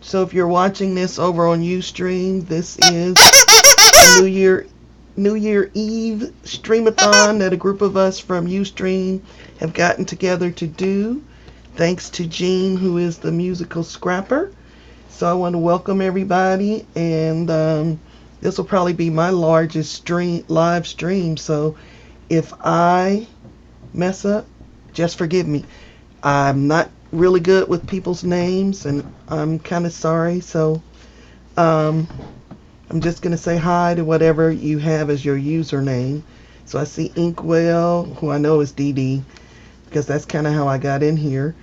So if you're watching this over on Ustream, this is a New Year Eve Streamathon that a group of us from Ustream have gotten together to do. Thanks to Jean, who is the musical scrapper. So I want to welcome everybody, and this will probably be my largest live stream. So if I mess up, just forgive me. I'm not really good with people's names, and I'm kind of sorry. So I'm just going to say hi to whatever you have as your username. So I see Inkwell, who I know is DD, because that's kind of how I got in here.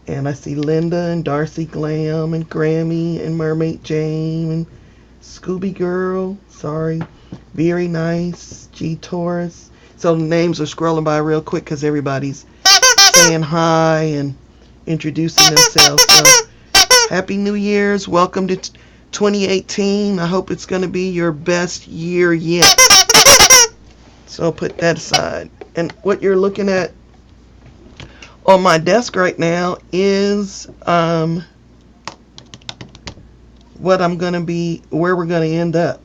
And I see Linda and Darcy Glam and Grammy and Mermaid Jane and Scooby Girl, sorry, Very Nice, G Taurus. So the names are scrolling by real quick because everybody's saying hi and introducing themselves. So Happy New Year's. Welcome to 2018. I hope it's going to be your best year yet. So I'll put that aside. And what you're looking at on my desk right now is what I'm going to be, where we're going to end up.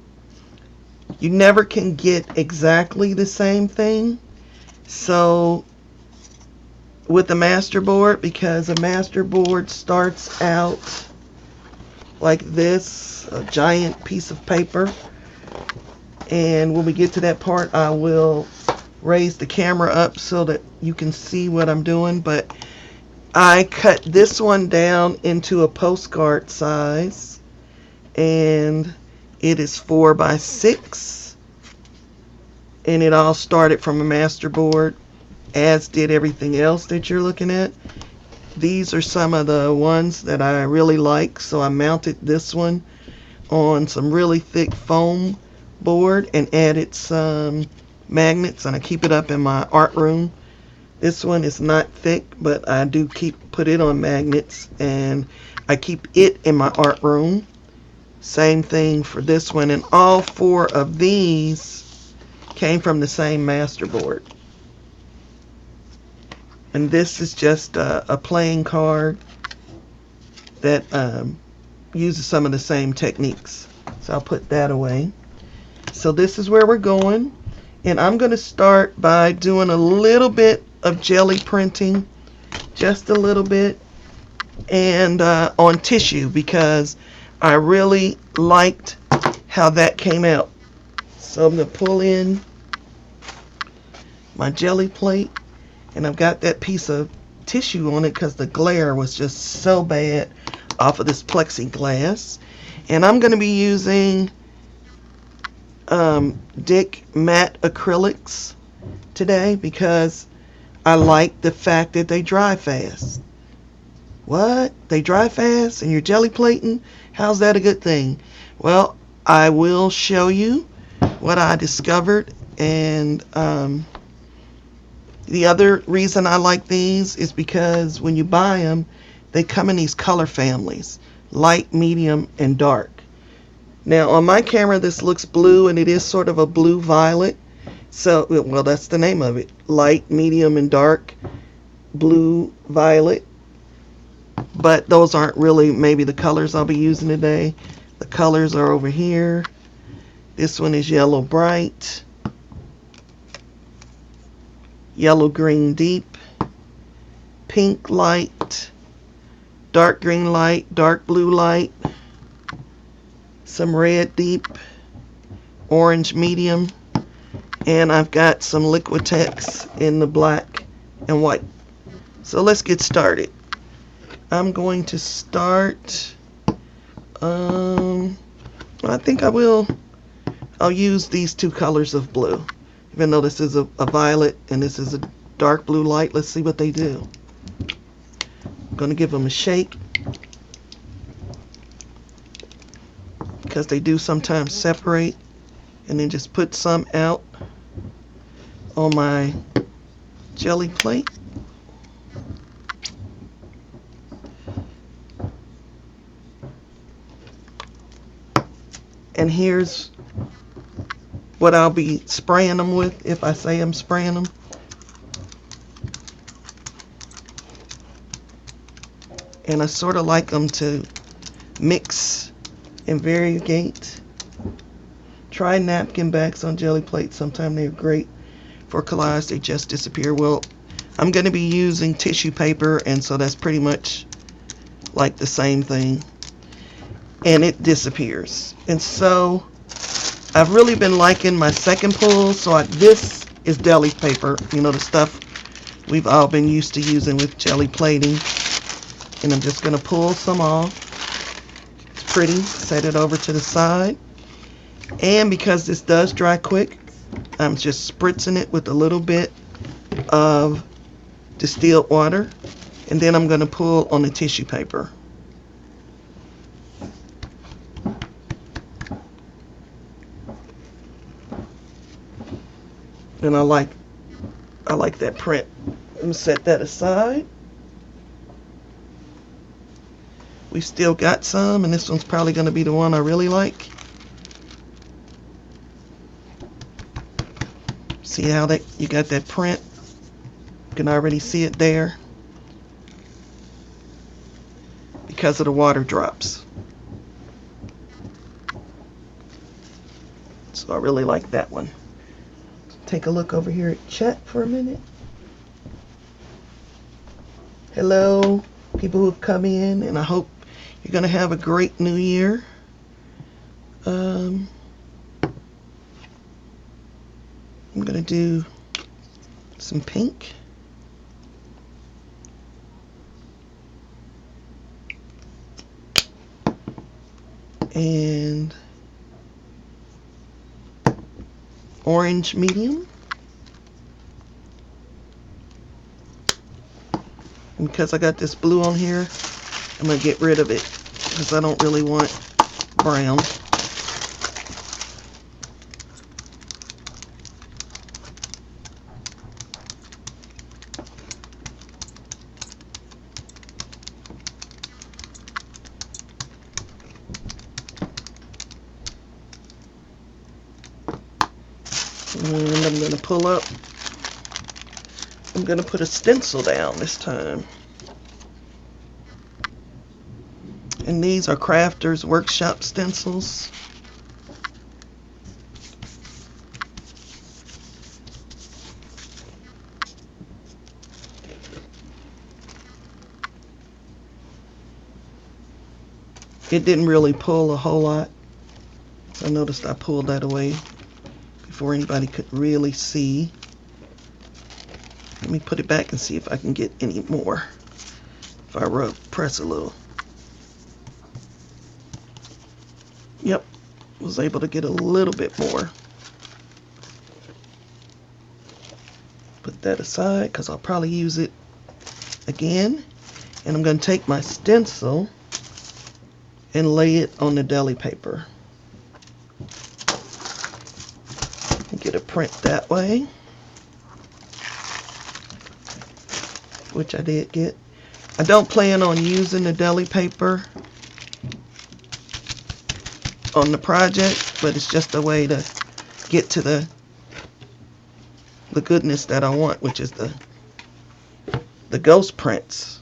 You never can get exactly the same thing. So with the masterboard, because a masterboard starts out like this, a giant piece of paper. And when we get to that part, I will raise the camera up so that you can see what I'm doing. But I cut this one down into a postcard size, and it is 4 by 6, and it all started from a masterboard, as did everything else that you're looking at. These are some of the ones that I really like, so I mounted this one on some really thick foam board and added some magnets, and I keep it up in my art room. This one is not thick, but I do put it on magnets, and I keep it in my art room. Same thing for this one, and all 4 of these came from the same masterboard. And this is just a playing card that uses some of the same techniques. So I'll put that away. So this is where we're going. And I'm going to start by doing a little bit of jelly printing, just a little bit, and on tissue, because I really liked how that came out. So I'm going to pull in my jelly plate, and I've got that piece of tissue on it because the glare was just so bad off of this plexiglass. And I'm going to be using Dick matte acrylics today because I like the fact that they dry fast. What? They dry fast and you're jelly plating? How's that a good thing? Well, I will show you what I discovered. And the other reason I like these is because when you buy them, they come in these color families: light, medium, and dark. Now on my camera this looks blue, and it is sort of a blue violet. So, well, that's the name of it: light, medium, and dark, blue, violet. But those aren't really maybe the colors I'll be using today. The colors are over here. This one is yellow bright, yellow green deep, pink light, dark green light, dark blue light, some red deep, orange medium, and I've got some Liquitex in the black and white. So let's get started. I'm going to start, I think I'll use these 2 colors of blue. Even though this is a violet and this is a dark blue light, let's see what they do. I'm going to give them a shake, because they do sometimes separate, and then just put some out on my jelly plate. And here's what I'll be spraying them with, if I say I'm spraying them. And I sort of like them to mix and variegate. Try napkin backs on jelly plates. Sometimes they're great for collage. They just disappear. Well, I'm going to be using tissue paper, and so that's pretty much like the same thing. And it disappears. And so I've really been liking my second pull. So this is deli paper. You know, the stuff we've all been used to using with jelly plating. And I'm just going to pull some off. It's pretty. Set it over to the side. And because this does dry quick, I'm just spritzing it with a little bit of distilled water. And then I'm going to pull on the tissue paper. And I like that print. I'm going to set that aside. We still got some, and this one's probably going to be the one I really like. See how that you got that print? You can already see it there because of the water drops. So I really like that one. Take a look over here at chat for a minute. Hello, people who've come in, and I hope you're going to have a great new year. I'm going to do some pink. And orange medium. And because I got this blue on here, I'm going to get rid of it because I don't really want brown. And I'm going to pull up. I'm going to put a stencil down this time. And these are Crafters Workshop stencils. It didn't really pull a whole lot. I noticed I pulled that away before anybody could really see. Let me put it back and see if I can get any more. If I press a little. Yep, was able to get a little bit more. Put that aside because I'll probably use it again. And I'm going to take my stencil and lay it on the deli paper. Get a print that way, which I did get. I don't plan on using the deli paper on the project, but it's just a way to get to the goodness that I want, which is the ghost prints.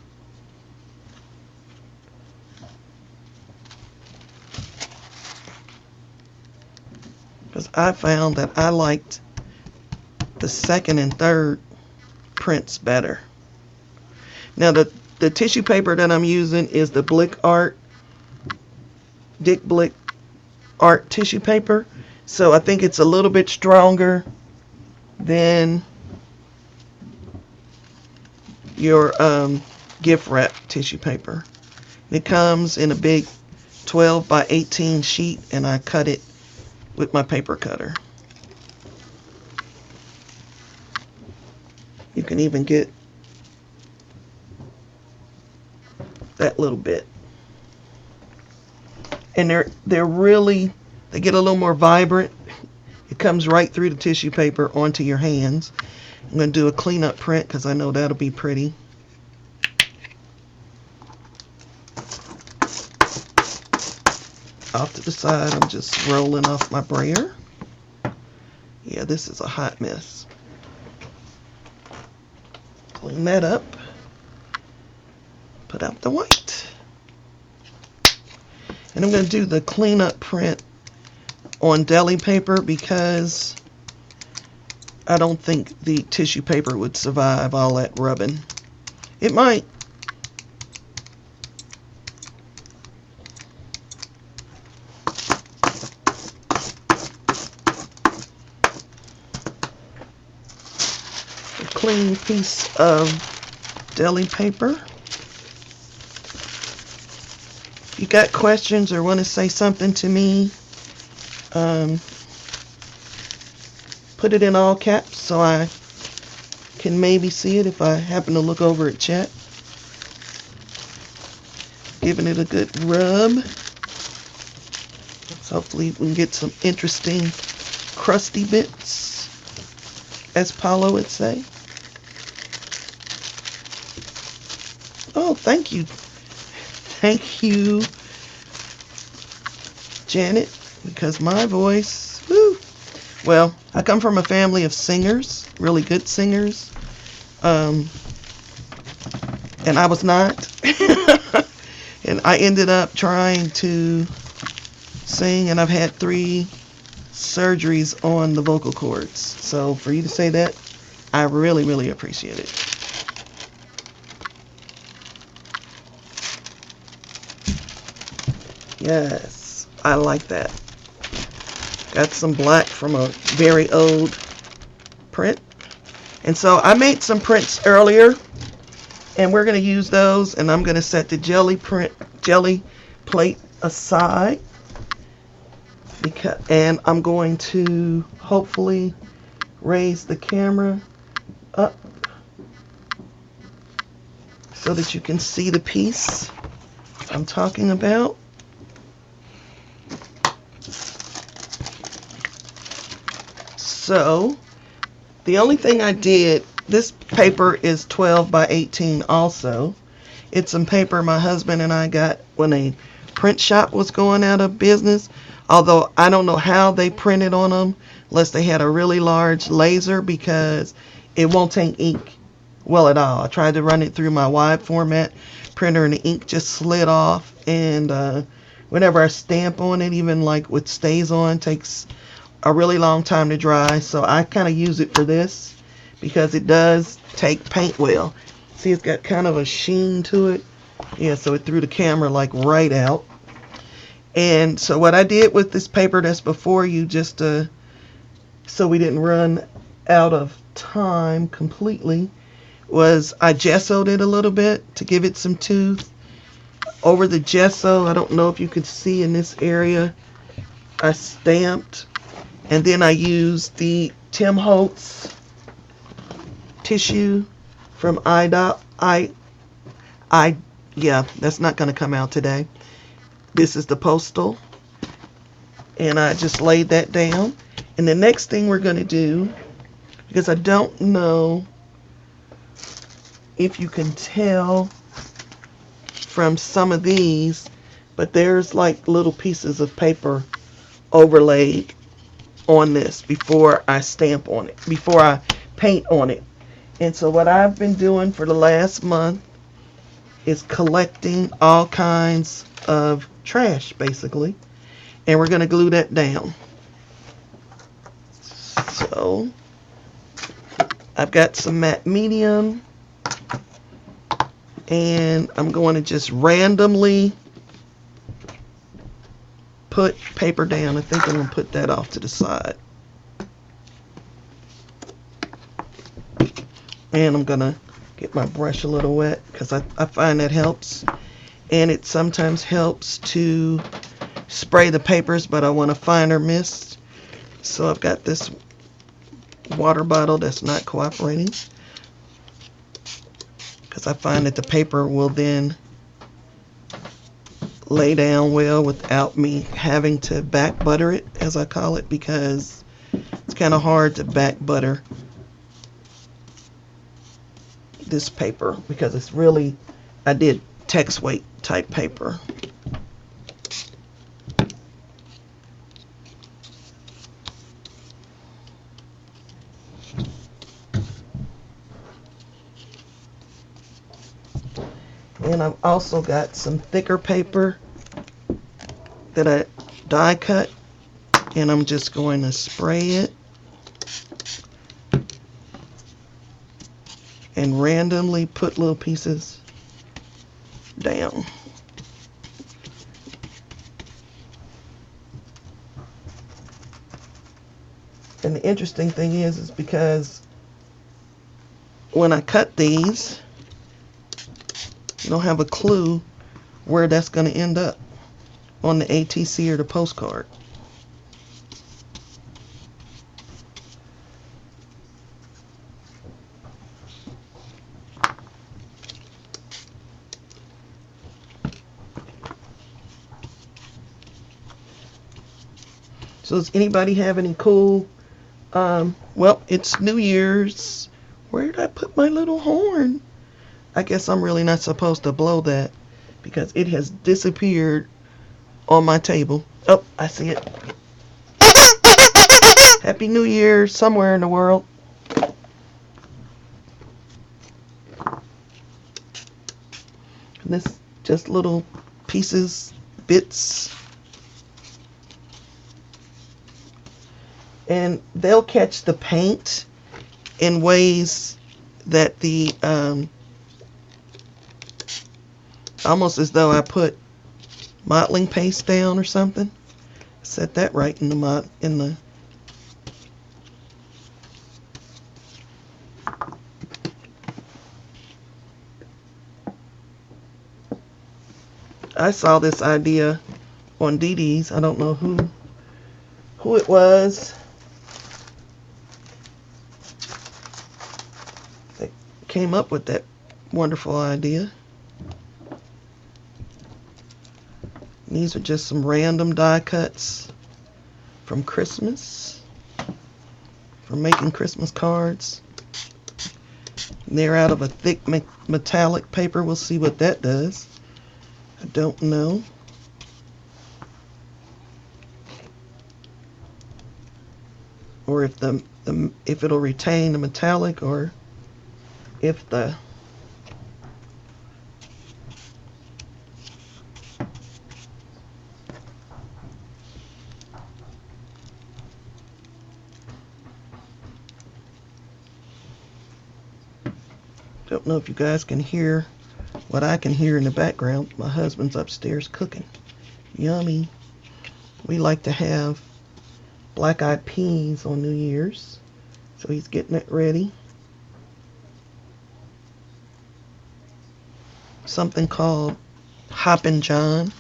Because I found that I liked the second and third prints better. Now the tissue paper that I'm using is the Dick Blick Art tissue paper. So I think it's a little bit stronger than your gift wrap tissue paper. It comes in a big 12 by 18 sheet, and I cut it with my paper cutter. You can even get that little bit. And they get a little more vibrant. It comes right through the tissue paper onto your hands. I'm going to do a cleanup print because I know that'll be pretty. Off to the side, I'm just rolling off my brayer. Yeah, this is a hot mess. Clean that up. Put out the white. And I'm going to do the cleanup print on deli paper because I don't think the tissue paper would survive all that rubbing. It might. A clean piece of deli paper. If you got questions or want to say something to me, put it in all caps so I can maybe see it if I happen to look over at chat. Giving it a good rub. So hopefully we can get some interesting crusty bits, as Paulo would say. Oh, thank you. Thank you, Janet, because my voice, woo. Well, I come from a family of singers, really good singers, and I was not. And I ended up trying to sing, and I've had 3 surgeries on the vocal cords. So for you to say that, I really, really appreciate it. Yes, I like that. Got some black from a very old print. And so I made some prints earlier, and we're going to use those, and I'm going to set the jelly plate aside. And I'm going to hopefully raise the camera up so that you can see the piece I'm talking about. So the only thing I did, this paper is 12 by 18 also. It's some paper my husband and I got when a print shop was going out of business. Although I don't know how they printed on them unless they had a really large laser, because it won't take ink well at all. I tried to run it through my wide format printer and the ink just slid off. And whenever I stamp on it, even like what stays on, takes a really long time to dry. So I kind of use it for this because it does take paint well. See, it's got kind of a sheen to it. Yeah, so it threw the camera like right out. And so what I did with this paper that's before you, just so we didn't run out of time completely, was I gessoed it a little bit to give it some tooth. Over the gesso, I don't know if you could see in this area, I stamped, and then I used the Tim Holtz tissue from yeah, that's not going to come out today. This is the postal, and I just laid that down. And the next thing we're going to do, because I don't know if you can tell from some of these, but there's like little pieces of paper overlaid on this before I stamp on it, before I paint on it. And so what I've been doing for the last month is collecting all kinds of trash, basically, and we're going to glue that down. So I've got some matte medium, and I'm going to just randomly put paper down. I think I'm going to put that off to the side. And I'm going to get my brush a little wet because I find that helps. And it sometimes helps to spray the papers, but I want a finer mist. So I've got this water bottle that's not cooperating, because I find that the paper will then lay down well without me having to back butter it, as I call it, because it's kind of hard to back butter this paper because it's really, I did text weight type paper. And I've also got some thicker paper that I die cut, and I'm just going to spray it and randomly put little pieces down. And the interesting thing is because when I cut these, you don't have a clue where that's going to end up on the ATC or the postcard. So does anybody have any cool, well, it's New Year's. Where did I put my little horn? I guess I'm really not supposed to blow that because it has disappeared on my table. Oh, I see it. Happy New Year somewhere in the world. And this just little pieces, bits. And they'll catch the paint in ways that the almost as though I put modeling paste down or something. Set that right in the I saw this idea on Dee Dee's. I don't know who it was that came up with that wonderful idea. And these are just some random die cuts from Christmas, from making Christmas cards. And they're out of a thick metallic paper. We'll see what that does. I don't know. Or if if it'll retain the metallic, or if the don't know if you guys can hear what I can hear in the background. My husband's upstairs cooking. Yummy. We like to have black-eyed peas on New Year's, so he's getting it ready. Something called Hoppin' John.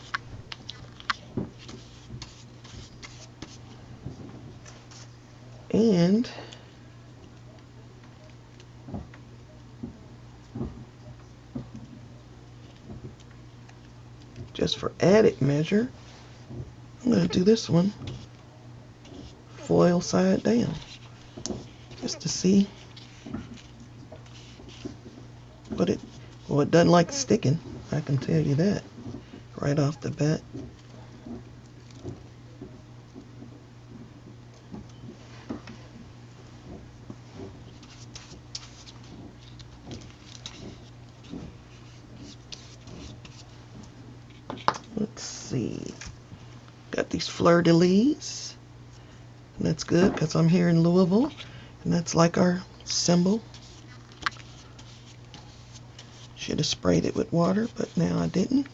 And just for added measure, I'm going to do this one foil side down, just to see what it doesn't like sticking. I can tell you that right off the bat. Let's see. Got these fleur-de-lis. And that's good because I'm here in Louisville. And that's like our symbol. Should have sprayed it with water, but now I didn't.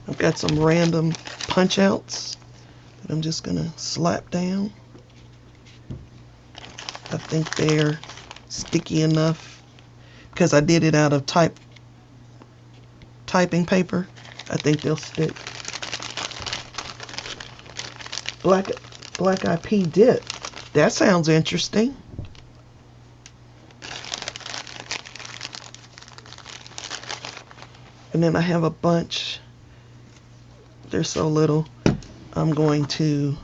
I've got some random punch outs that I'm just going to slap down. I think they're sticky enough because I did it out of typing paper. I think they'll stick. Black-eyed pea dip. That sounds interesting. And then I have a bunch. They're so little. I'm going to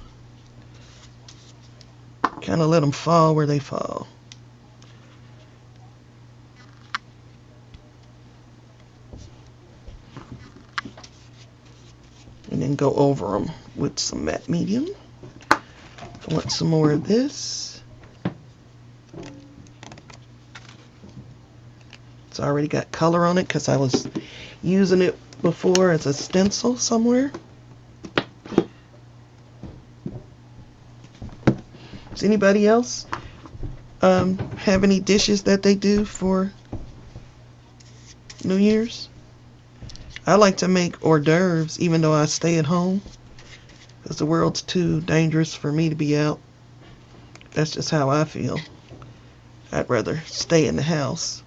kind of let them fall where they fall. And then go over them with some matte medium. I want some more of this. It's already got color on it because I was using it before as a stencil somewhere. Does anybody else have any dishes that they do for New Year's? I like to make hors d'oeuvres even though I stay at home because the world's too dangerous for me to be out. That's just how I feel. I'd rather stay in the house.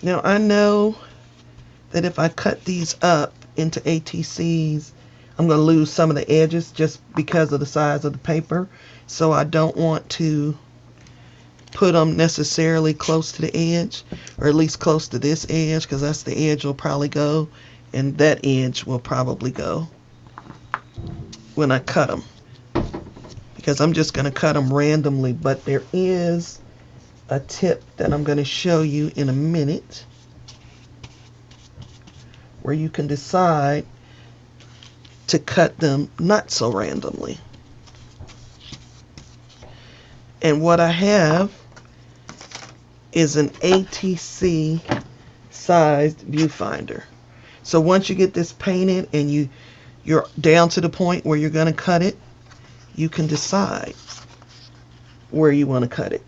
Now I know that if I cut these up into ATCs, I'm going to lose some of the edges just because of the size of the paper. So I don't want to put them necessarily close to the edge, or at least close to this edge, because that's the edge will probably go, and that edge will probably go when I cut them. Because I'm just going to cut them randomly, but there is a tip that I'm going to show you in a minute where you can decide to cut them not so randomly. And what I have is an ATC sized viewfinder. So once you get this painted and you're down to the point where you're going to cut it, you can decide where you want to cut it.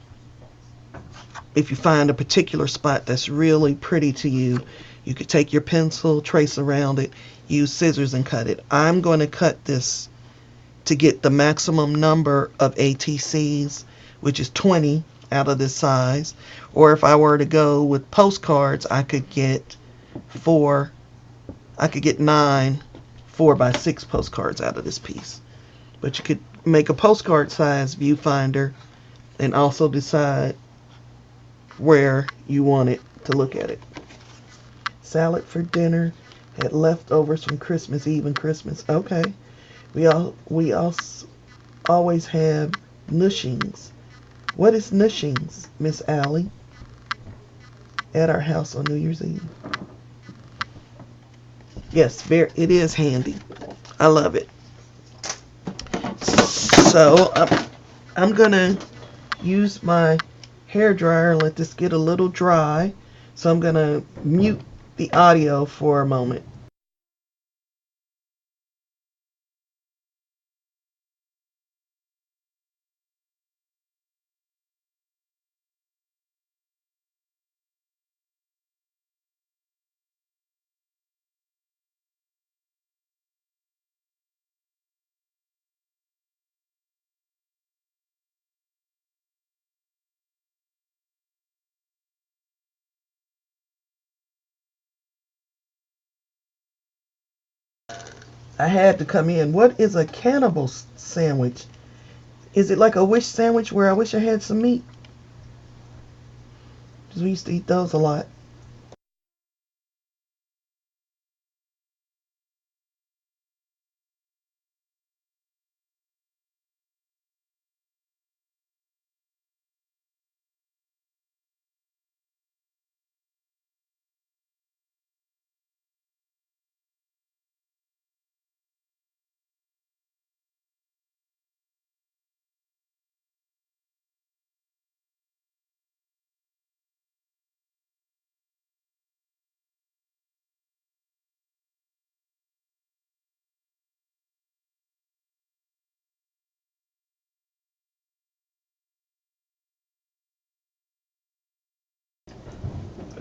If you find a particular spot that's really pretty to you, you could take your pencil, trace around it, use scissors and cut it. I'm going to cut this to get the maximum number of ATCs, which is 20 out of this size. Or if I were to go with postcards, I could get 9 4x6 postcards out of this piece. But you could make a postcard size viewfinder and also decide where you want it to look at it. Salad for dinner. Had leftovers from Christmas Eve and Christmas. Okay. We also always have nushings. What is nushings, Miss Allie? At our house on New Year's Eve. Yes, it is handy. I love it. So I'm gonna use my hair dryer and let this get a little dry. So I'm gonna mute the audio for a moment. I had to come in. What is a cannibal sandwich? Is it like a wish sandwich where I wish I had some meat? Because we used to eat those a lot.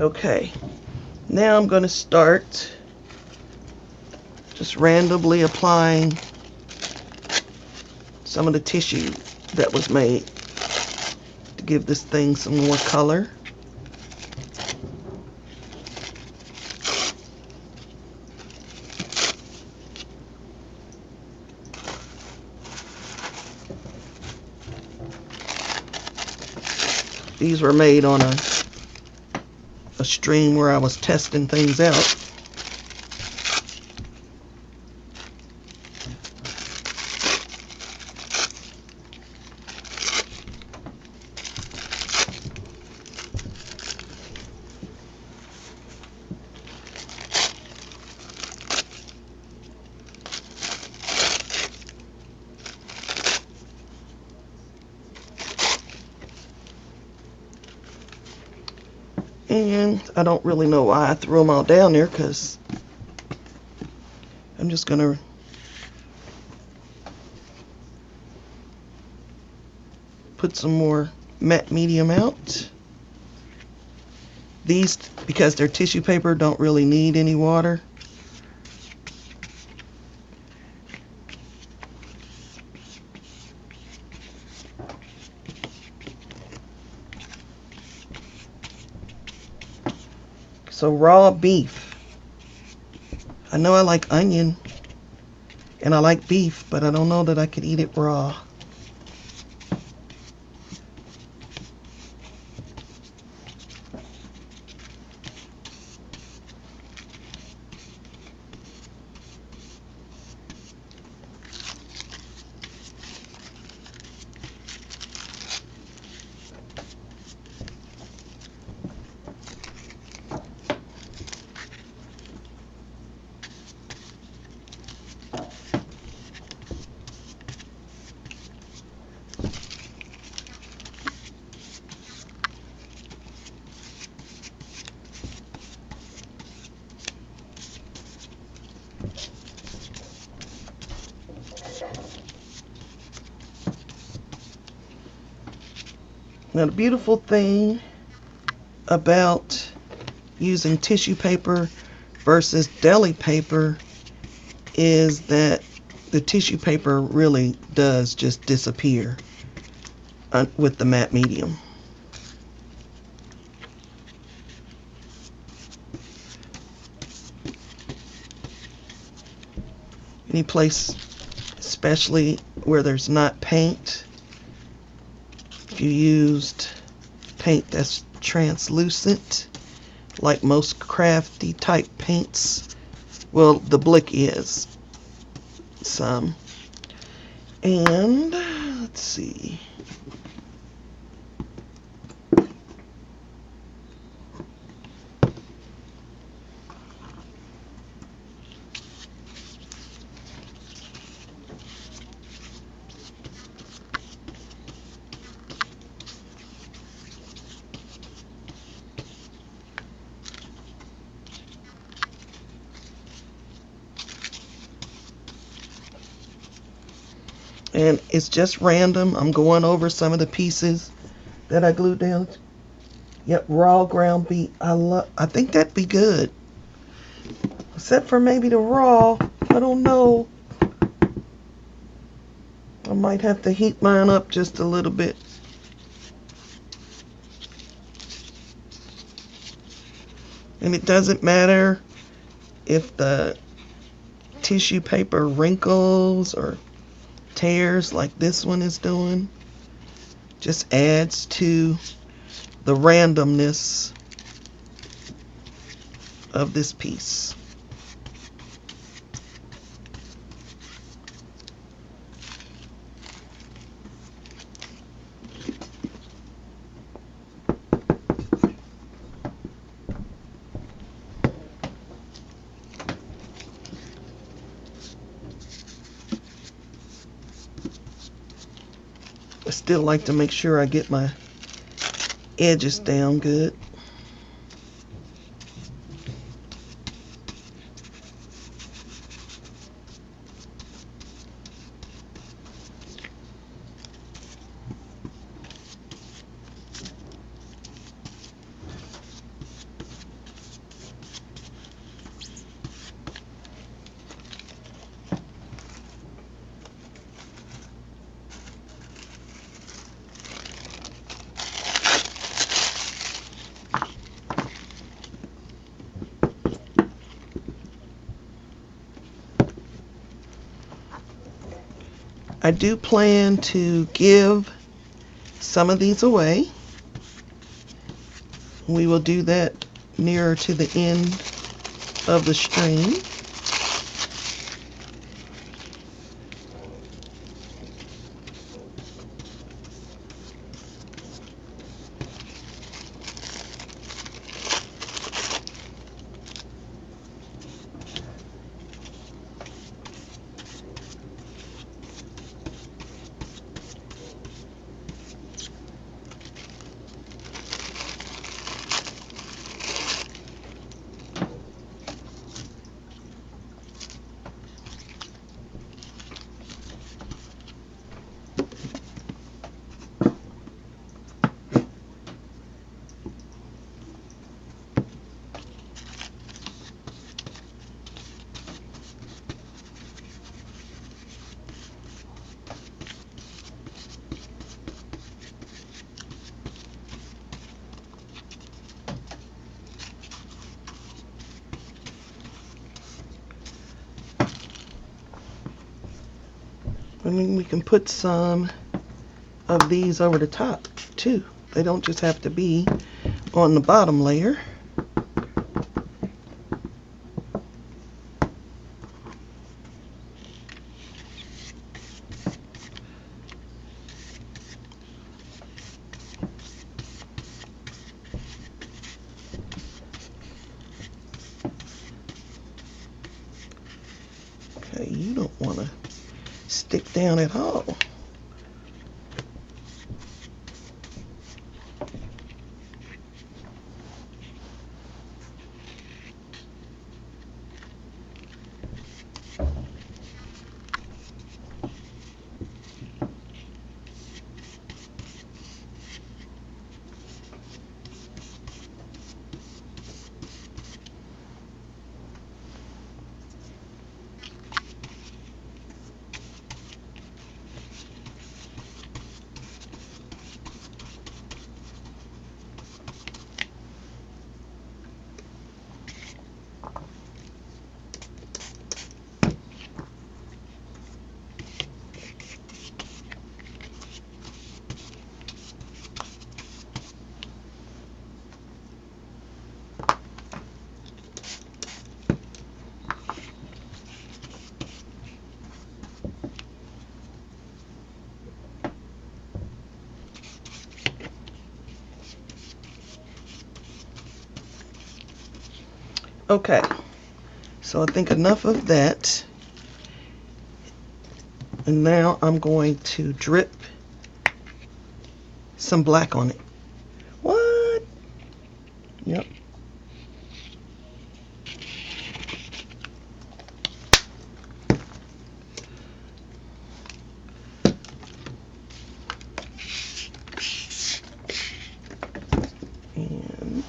Okay, now I'm going to start just randomly applying some of the tissue that was made to give this thing some more color. These were made on a stream where I was testing things out. And I don't really know why I threw them all down there, because I'm just going to put some more matte medium out. These, because they're tissue paper, don't really need any water. So raw beef. I know I like onion and I like beef, but I don't know that I could eat it raw. Now the beautiful thing about using tissue paper versus deli paper is that the tissue paper really does just disappear with the matte medium. Any place, especially where there's not paint, if you used paint that's translucent, like most crafty type paints, well, the Blick is some. And let's see. And it's just random. I'm going over some of the pieces that I glued down. Yep, raw ground beef. I think that'd be good. Except for maybe the raw. I don't know. I might have to heat mine up just a little bit. And it doesn't matter if the tissue paper wrinkles or tears like this one is doing. Just adds to the randomness of this piece. I still like to make sure I get my edges down good. I do plan to give some of these away. We will do that nearer to the end of the stream. And then we can put some of these over the top too. They don't just have to be on the bottom layer. Okay, you don't want to stick down at all. Okay, so I think enough of that. And now I'm going to drip some black on it. What? Yep. And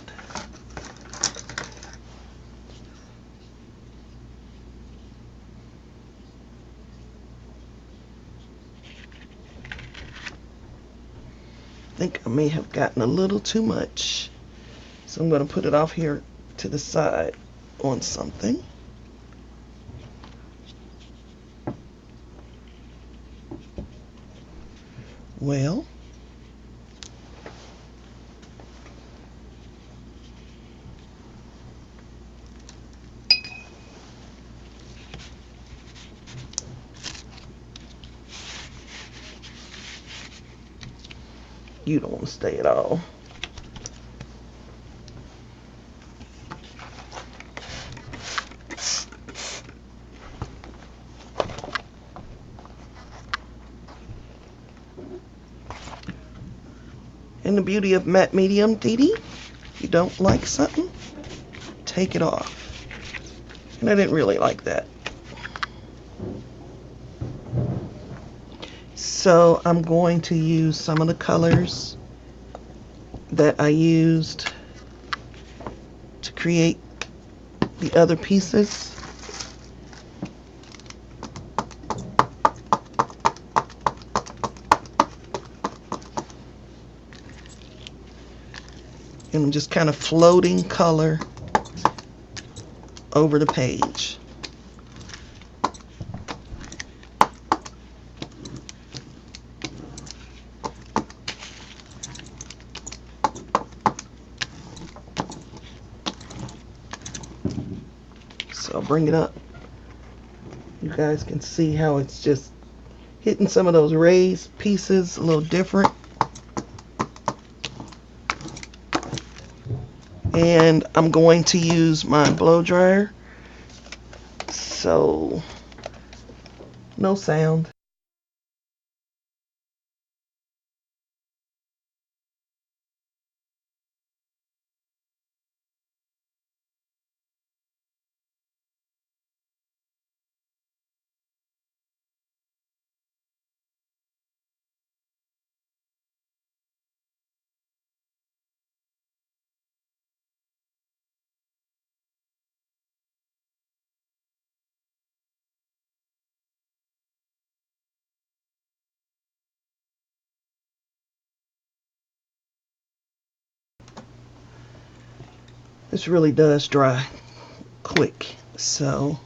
I think I may have gotten a little too much. So I'm going to put it off here to the side on something. Well, you don't want to stay at all. And the beauty of matte medium, Dee Dee, if you don't like something, take it off. And I didn't really like that. So I'm going to use some of the colors that I used to create the other pieces. And I'm just kind of floating color over the page. So I'll bring it up. You guys can see how it's just hitting some of those raised pieces a little different. And I'm going to use my blow dryer, so no sound. This really does dry quick, so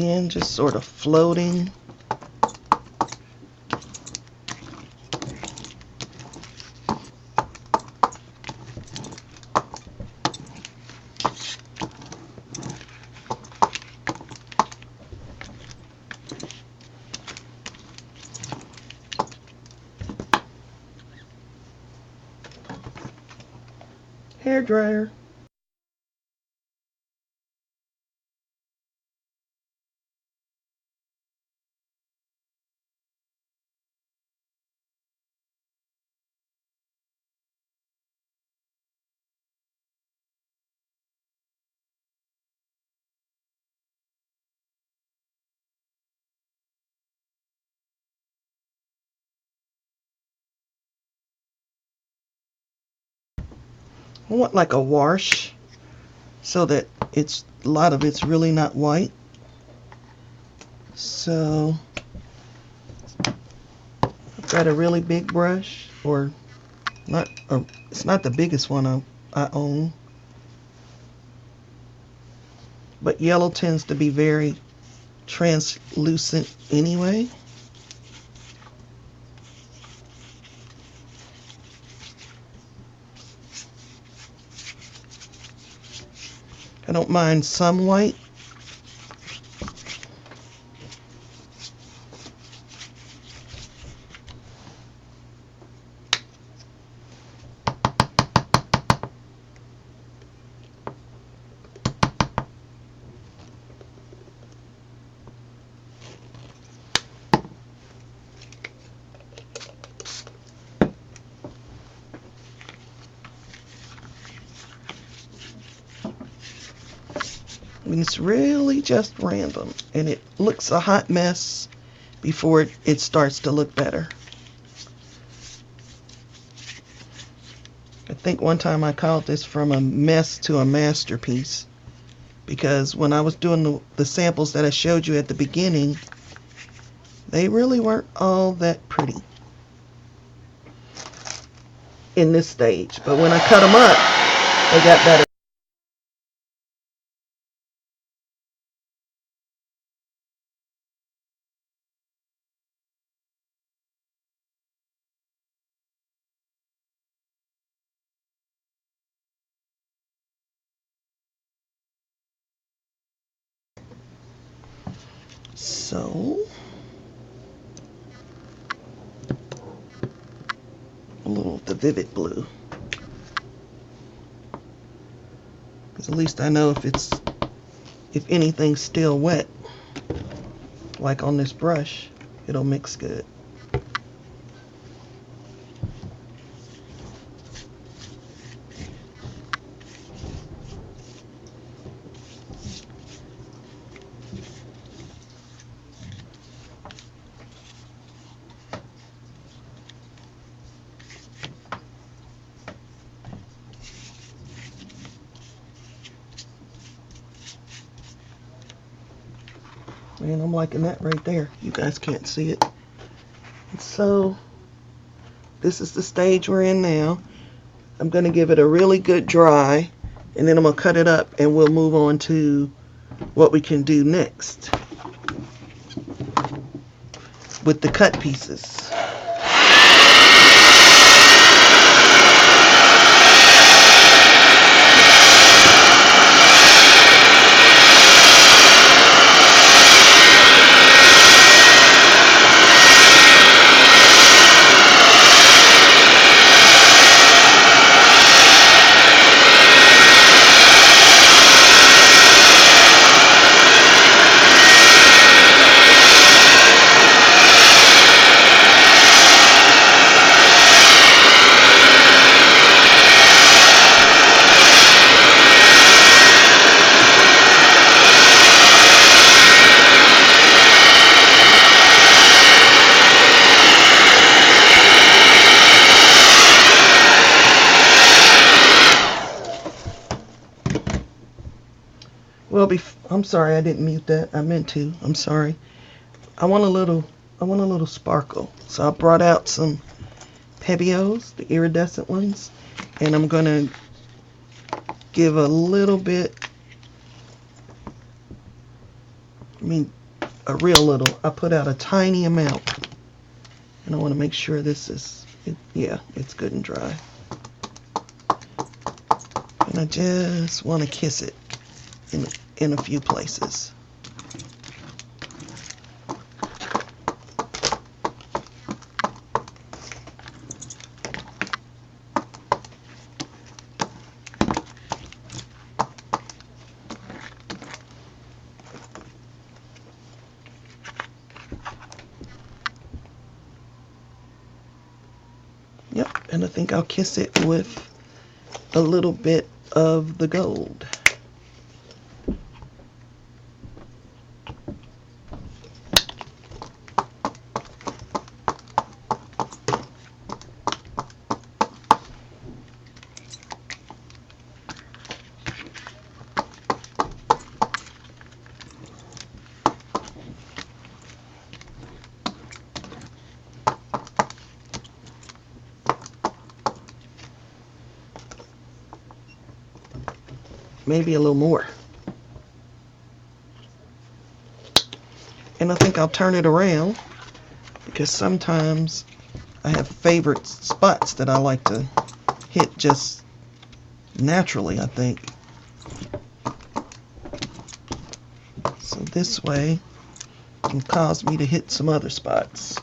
Again, just sort of floating. Hair dryer. I want like a wash so that a lot of it's really not white. So I've got a really big brush, or not, it's not the biggest one I own, but yellow tends to be very translucent anyway. I don't mind some white. It's really just random, and it looks a hot mess before it starts to look better. I think one time I called this from a mess to a masterpiece, because when I was doing the samples that I showed you at the beginning, they really weren't all that pretty in this stage, but when I cut them up, they got better. So, a little of the vivid blue, because at least I know if anything's still wet, like on this brush, it'll mix good. And I'm liking that right there. You guys can't see it. So this is the stage we're in now. I'm going to give it a really good dry, and then I'm going to cut it up, and we'll move on to what we can do next with the cut pieces. Well, I'm sorry, I didn't mute that. I meant to. I'm sorry. I want a little sparkle. So I brought out some Pebios, the iridescent ones, and I'm gonna give a little bit, I mean, a real little. I put out a tiny amount. And I want to make sure this is, yeah, it's good and dry. And I just want to kiss it in a few places. Yep, and I think I'll kiss it with a little bit of the gold. Maybe a little more. And I think I'll turn it around because sometimes I have favorite spots that I like to hit just naturally, I think. So this way it can cause me to hit some other spots.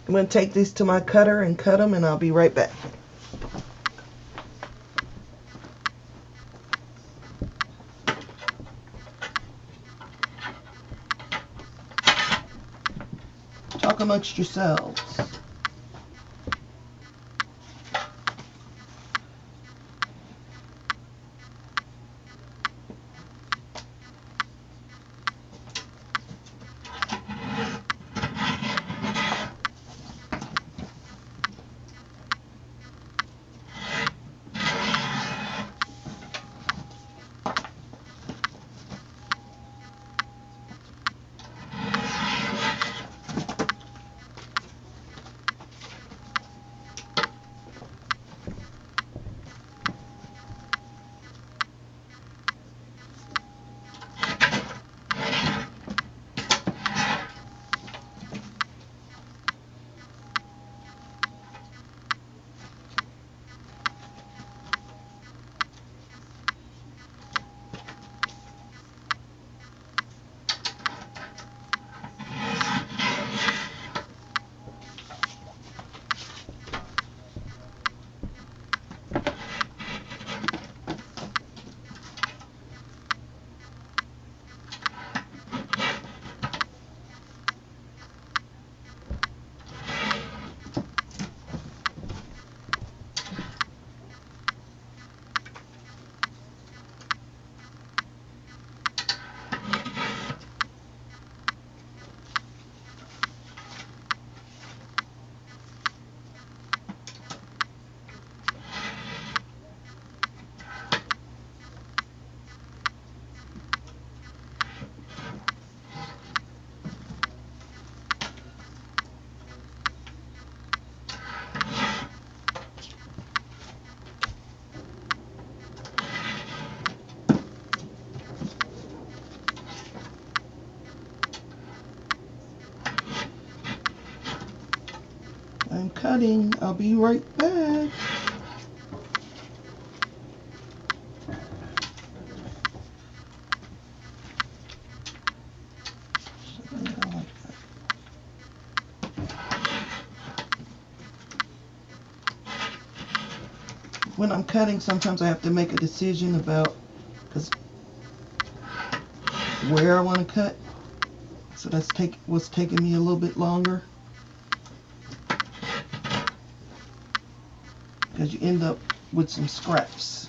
I'm going to take these to my cutter and cut them, and I'll be right back. Talk amongst yourselves. I'm cutting. I'll be right back. When I'm cutting, sometimes I have to make a decision about where I want to cut. So that's what's taking me a little bit longer. Because you end up with some scraps.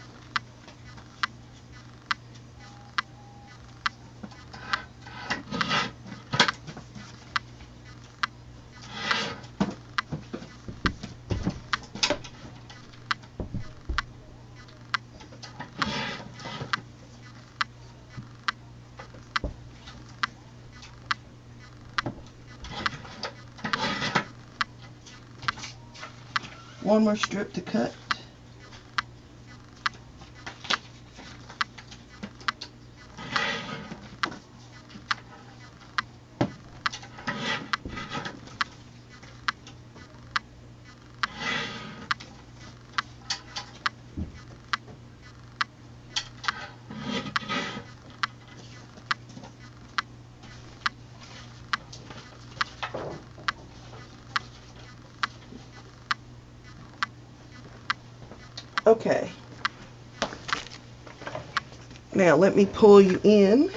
One more strip to cut. Okay. Now let me pull you in.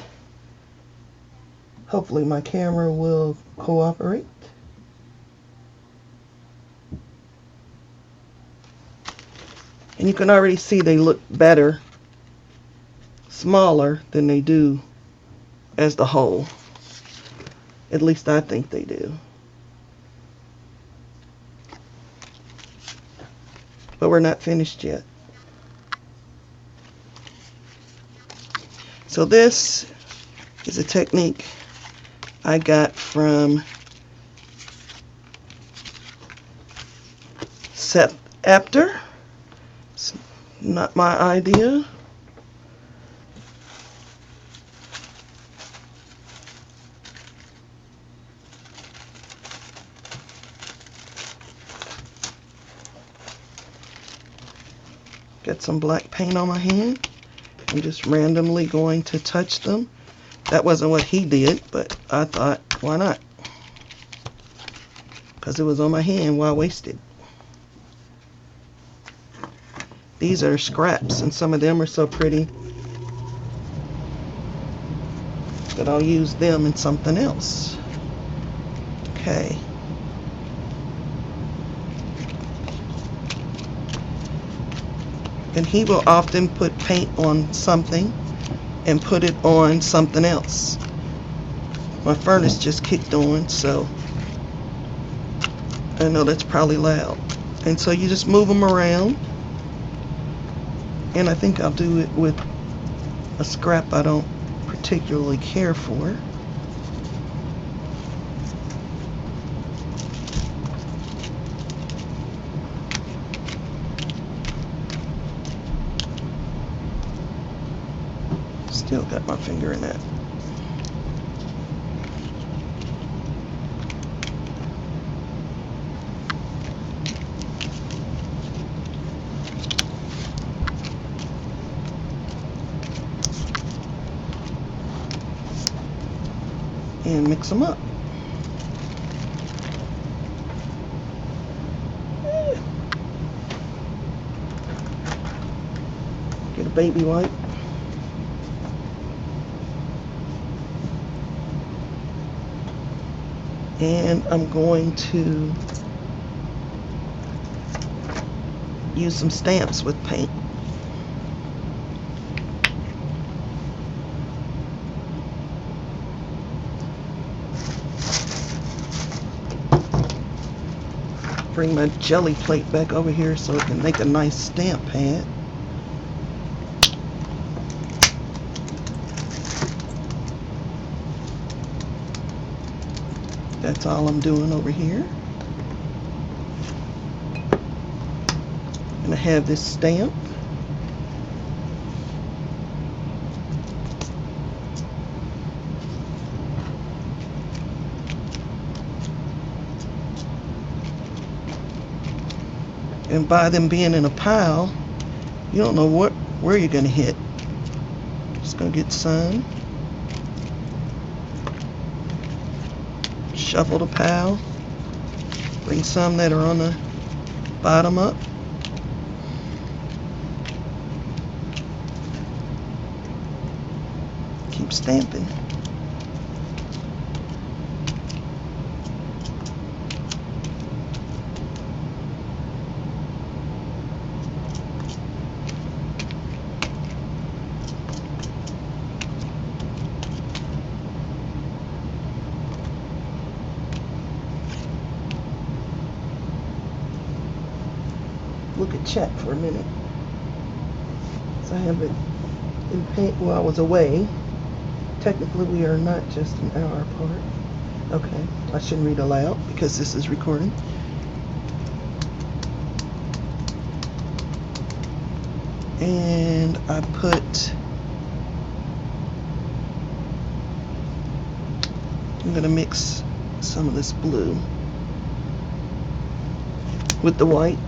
Hopefully my camera will cooperate. And you can already see they look better, smaller than they do as the whole. At least I think they do. But we're not finished yet. So this is a technique I got from Seth Apter. It's not my idea. Got some black paint on my hand. I'm just randomly going to touch them. That wasn't what he did, but I thought, why not? Because it was on my hand, why waste it? These are scraps, and some of them are so pretty that I'll use them in something else. Okay. And he will often put paint on something and put it on something else. My furnace just kicked on, so I know that's probably loud. And so you just move them around. And I think I'll do it with a scrap I don't particularly care for. Still got my finger in that. And mix them up. Get a baby wipe. And I'm going to use some stamps with paint. Bring my jelly plate back over here so it can make a nice stamp pad. That's all I'm doing over here. And I have this stamp. And by them being in a pile, you don't know where you're going to hit. Just going to get some. Shuffle the pile. Bring some that are on the bottom up. Keep stamping. Look at chat for a minute. So I have it in paint while I was away. Technically we are not just an hour apart. Okay, I shouldn't read aloud because this is recording. And I'm gonna mix some of this blue with the white.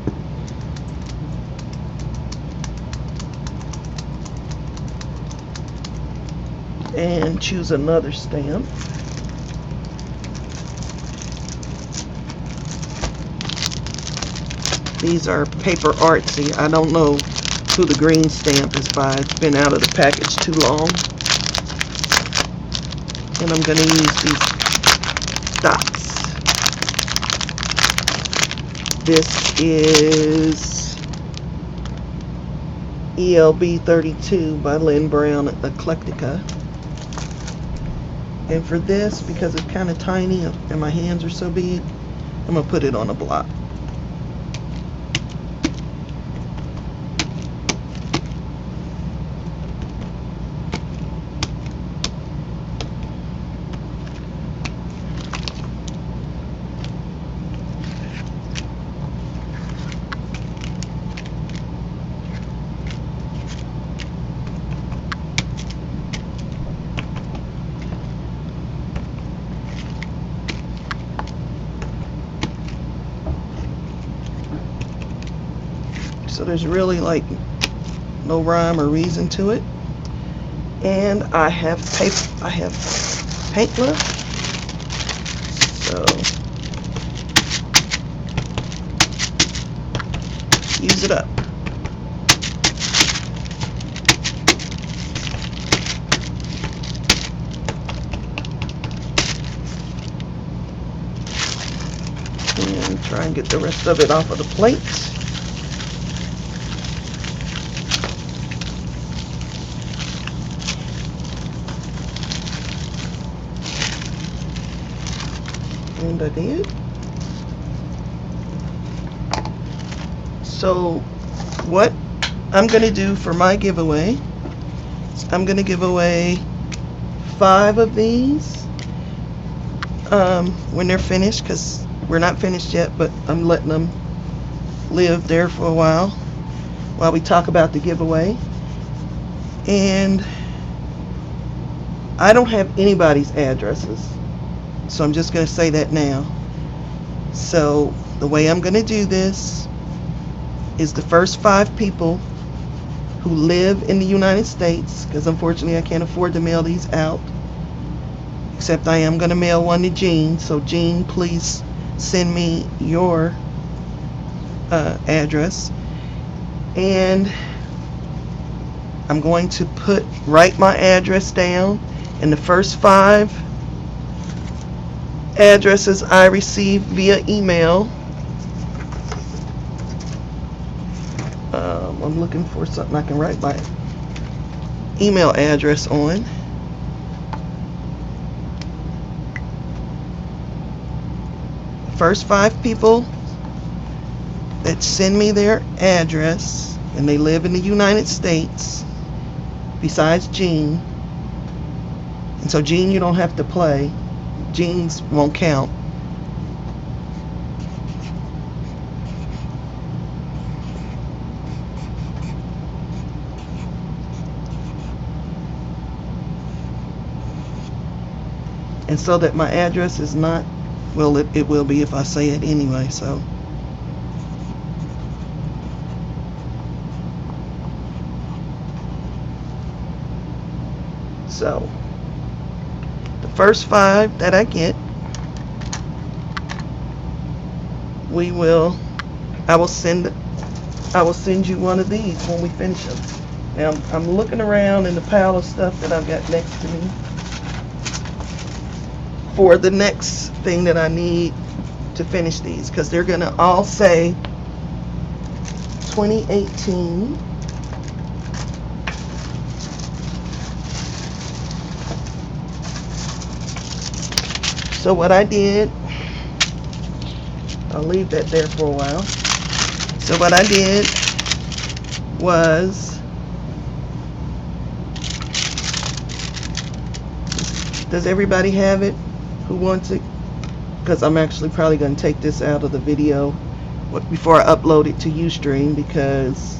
And choose another stamp. These are paper artsy. I don't know who the green stamp is by. It's been out of the package too long. And I'm going to use these dots. This is ELB 32 by Lynn Brown Eclectica. And for this, because it's kind of tiny and my hands are so big, I'm going to put it on a block. So there's really like no rhyme or reason to it. And I have paper, I have paint left. So use it up. And try and get the rest of it off of the plate. And I did. So what I'm going to do for my giveaway, I'm going to give away 5 of these when they're finished, because we're not finished yet, but I'm letting them live there for a while we talk about the giveaway. And I don't have anybody's addresses, so I'm just going to say that now. So the way I'm going to do this is the first 5 people who live in the United States, because unfortunately I can't afford to mail these out, except I am going to mail one to Jean. So Jean, please send me your address, and I'm going to write my address down, and the first 5 addresses I receive via email. I'm looking for something I can write my email address on. First 5 people that send me their address and they live in the United States, besides Jean. And so Jean, you don't have to play. Jeans won't count. And so that my address is not, well, it will be if I say it anyway. So So the first 5 that I get, I will send you one of these when we finish them. Now I'm looking around in the pile of stuff that I've got next to me for the next thing that I need to finish these, because they're gonna all say 2018. So what I did, I'll leave that there for a while. So what I did was, does everybody have it who wants it? Because I'm actually probably going to take this out of the video before I upload it to Ustream, because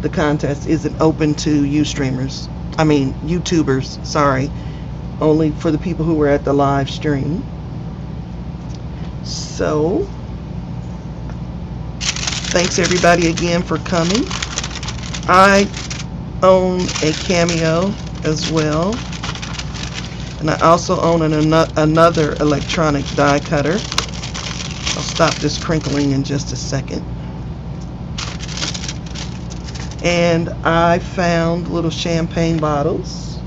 the contest isn't open to YouTubers, sorry. Only for the people who were at the live stream. So, thanks everybody again for coming. I own a Cameo as well. And I also own another electronic die cutter. I'll stop this crinkling in just a second. And I found little champagne bottles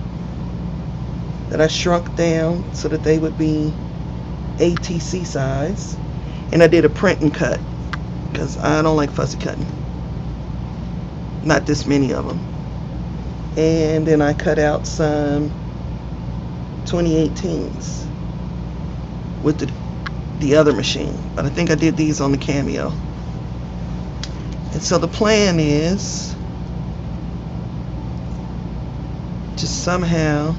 that I shrunk down so that they would be ATC size. And I did a print and cut, because I don't like fussy cutting. Not this many of them. And then I cut out some 2018s with the other machine, but I think I did these on the Cameo. And so the plan is to somehow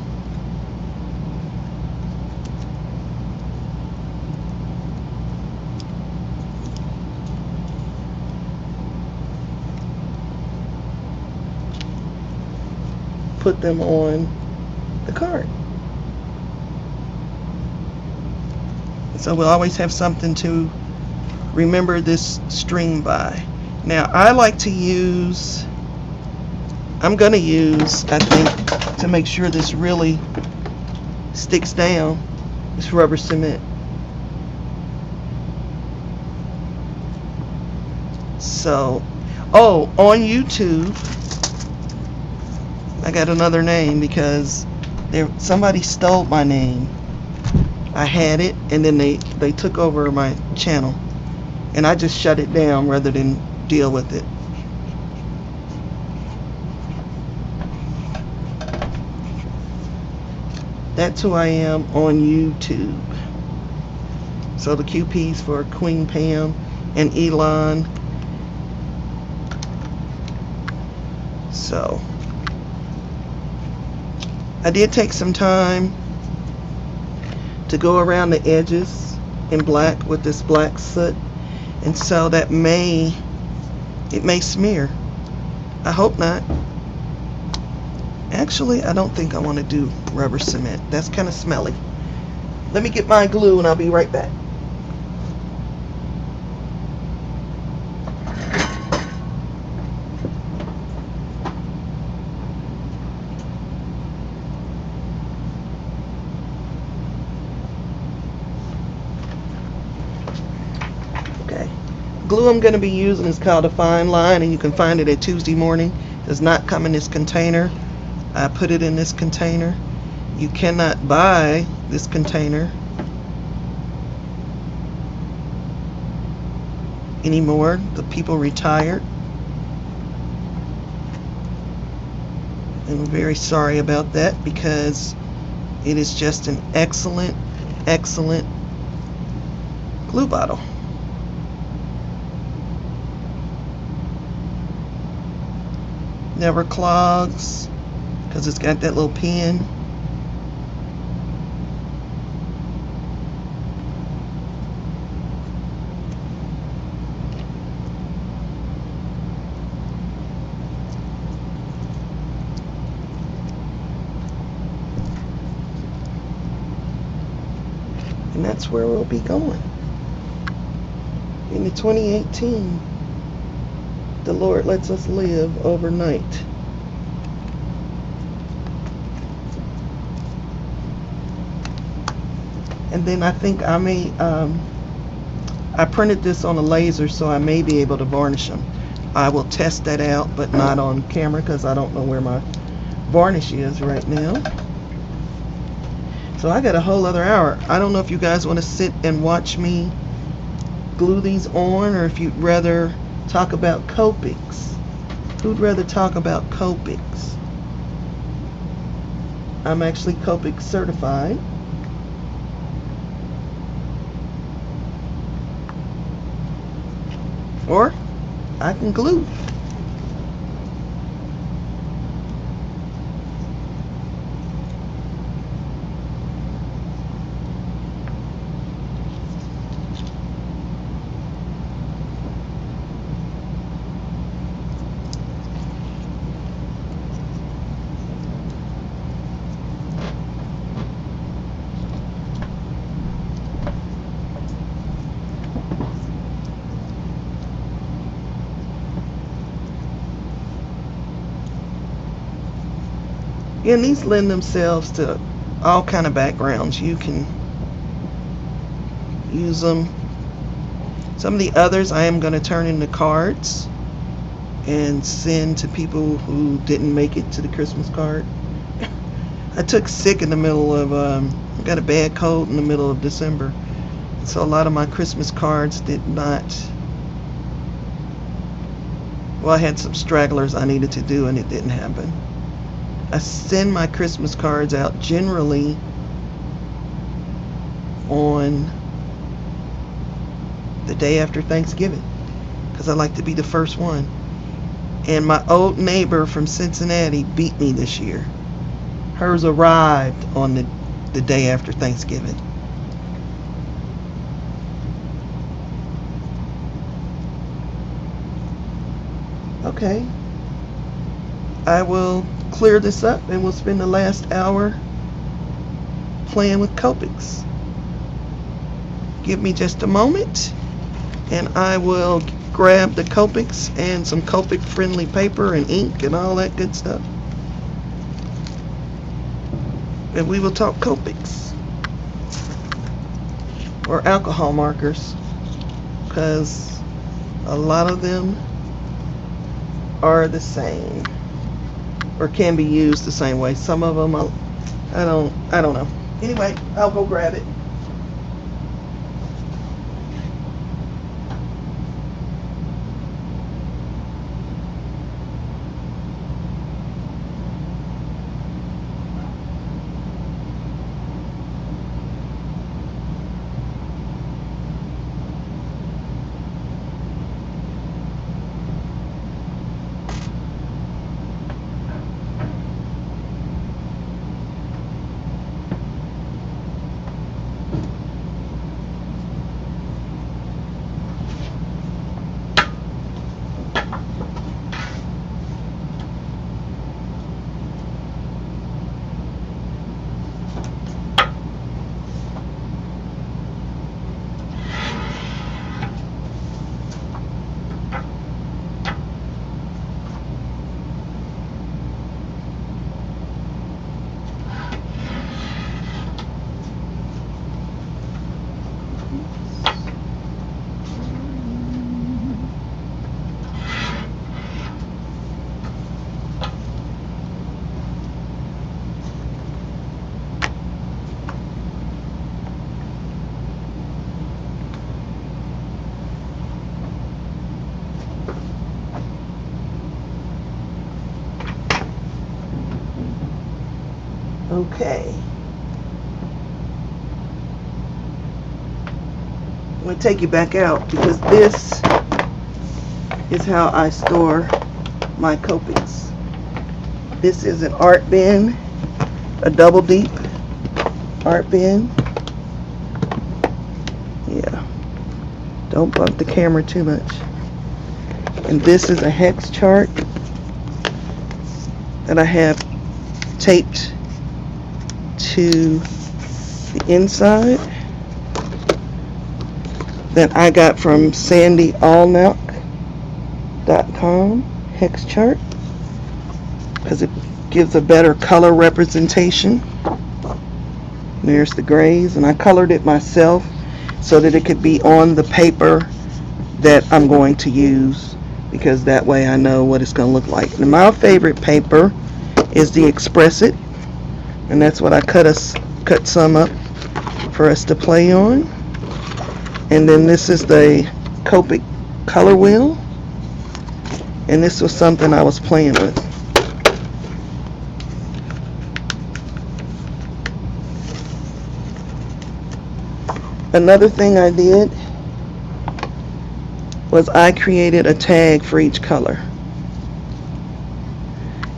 put them on the card. So we'll always have something to remember this stream by. Now I like to use, I'm going to use, I think, to make sure this really sticks down, this rubber cement. So, oh, on YouTube, I got another name because somebody stole my name. I had it, and then they took over my channel, and I just shut it down rather than deal with it. That's who I am on YouTube. So the QP's for Queen Pam and Elon. So I did take some time to go around the edges in black with this black soot, and so that it may smear. I hope not. Actually, I don't think I want to do rubber cement. That's kind of smelly. Let me get my glue and I'll be right back. Glue I'm going to be using is called a Fine Line, and you can find it at Tuesday Morning. It does not come in this container. I put it in this container. You cannot buy this container anymore. The people retired. And I'm very sorry about that, because it is just an excellent, excellent glue bottle. Never clogs because it's got that little pin. And that's where we'll be going. In the 2018, the Lord lets us live overnight. And then I think I may, I printed this on a laser, so I may be able to varnish them. I will test that out, but not on camera because I don't know where my varnish is right now. So I got a whole other hour. I don't know if you guys want to sit and watch me glue these on, or if you'd rather talk about Copics. Who'd rather talk about Copics? I'm actually Copic certified. Or I can glue. And these lend themselves to all kind of backgrounds. You can use them. Some of the others I am going to turn into cards and send to people who didn't make it to the Christmas card. I took sick in the middle of, I got a bad cold in the middle of December. So a lot of my Christmas cards did not, well, I had some stragglers I needed to do and it didn't happen. I send my Christmas cards out generally on the day after Thanksgiving because I like to be the first one. And my old neighbor from Cincinnati beat me this year. Hers arrived on the day after Thanksgiving. Okay. I will clear this up and we'll spend the last hour playing with Copics. Give me just a moment and I will grab the Copics and some Copic friendly paper and ink and all that good stuff. And we will talk Copics. Or alcohol markers. Because a lot of them are the same. Or can be used the same way. Some of them, I don't know. Anyway, I'll go grab it. Okay. I'm going to take you back out because this is how I store my Copics. This is an art bin, a double deep art bin. Yeah. Don't bump the camera too much. And this is a hex chart that I have taped to the inside that I got from sandyallnock.com hex chart because it gives a better color representation. There's the grays, and I colored it myself so that it could be on the paper that I'm going to use, because that way I know what it's going to look like. And my favorite paper is the Express It, and that's what I cut some up for us to play on. And then this is the Copic color wheel, and this was something I was playing with. Another thing I did was I created a tag for each color,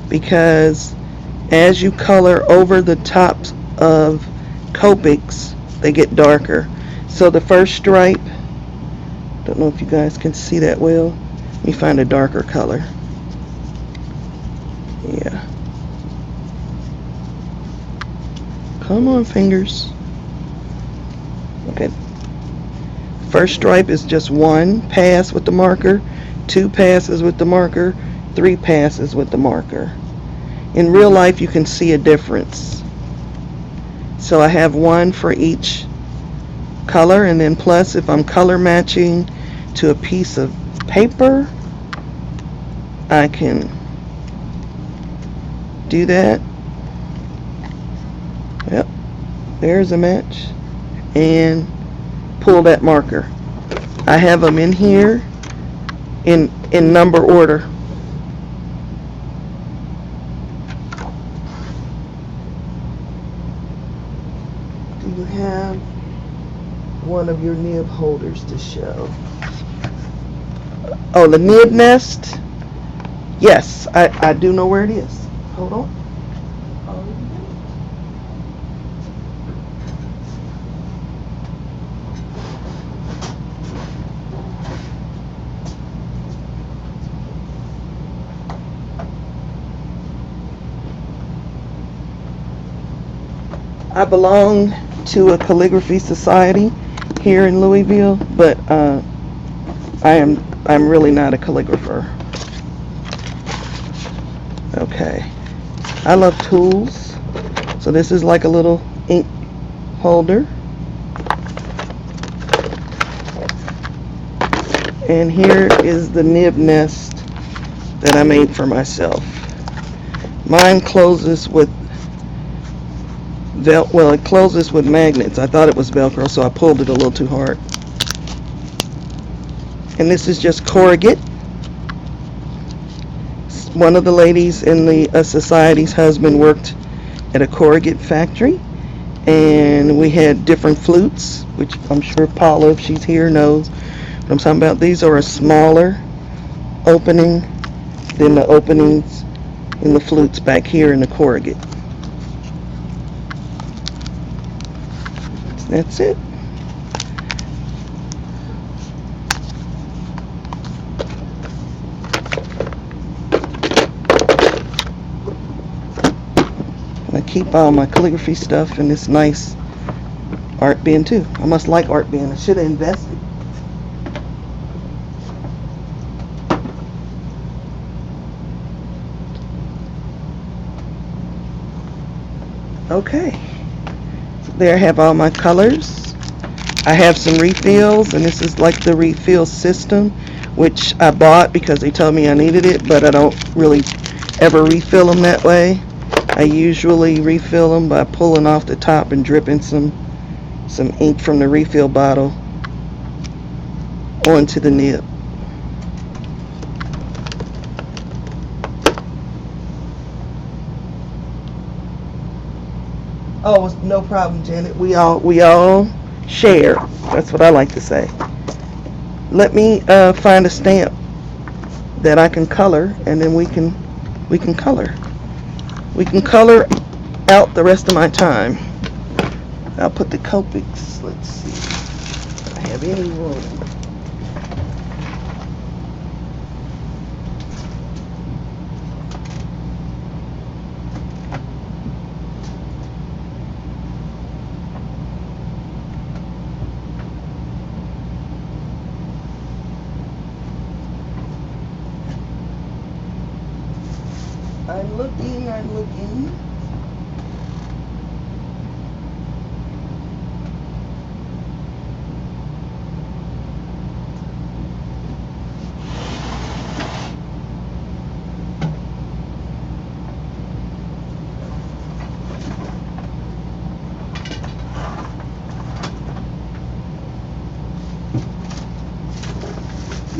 because as you color over the tops of Copics, they get darker. So the first stripe, don't know if you guys can see that well. Let me find a darker color. Yeah. Come on, fingers. Okay. First stripe is just one pass with the marker, 2 passes with the marker, 3 passes with the marker. In real life, you can see a difference. So I have one for each color, and then plus if I'm color matching to a piece of paper, I can do that. Yep, there's a match, and pull that marker. I have them in here in number order. Do you have one of your nib holders to show? Oh, the nib nest? Yes, I do know where it is. Hold on. I belong to a calligraphy society here in Louisville, but I'm really not a calligrapher. Okay, I love tools, so this is like a little ink holder, and here is the nib nest that I made for myself. Mine closes with it closes with magnets. I thought it was Velcro, so I pulled it a little too hard. And this is just corrugate. One of the ladies in the society's husband worked at a corrugate factory, and we had different flutes, which I'm sure Paula, if she's here, knows what I'm talking about. These are a smaller opening than the openings in the flutes back here in the corrugate. That's it. And I keep all my calligraphy stuff in this nice art bin too. I must like art bin. I should have invested. Okay. There I have all my colors. I have some refills, and this is like the refill system, which I bought because they told me I needed it, but I don't really ever refill them that way. I usually refill them by pulling off the top and dripping some ink from the refill bottle onto the nib. Oh, no problem, Janet. We all share. That's what I like to say. Let me find a stamp that I can color, and then we can color. We can color out the rest of my time. I'll put the Copics. Let's see if I have any room. I'm looking.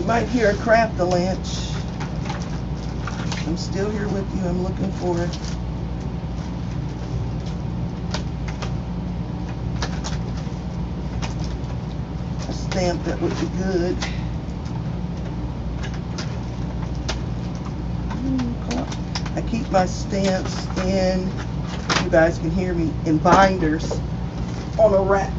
You might hear a craft-a-lanch. I'm still here with you. I'm looking for a stamp that would be good. I keep my stamps in, if you guys can hear me, in binders on a rack.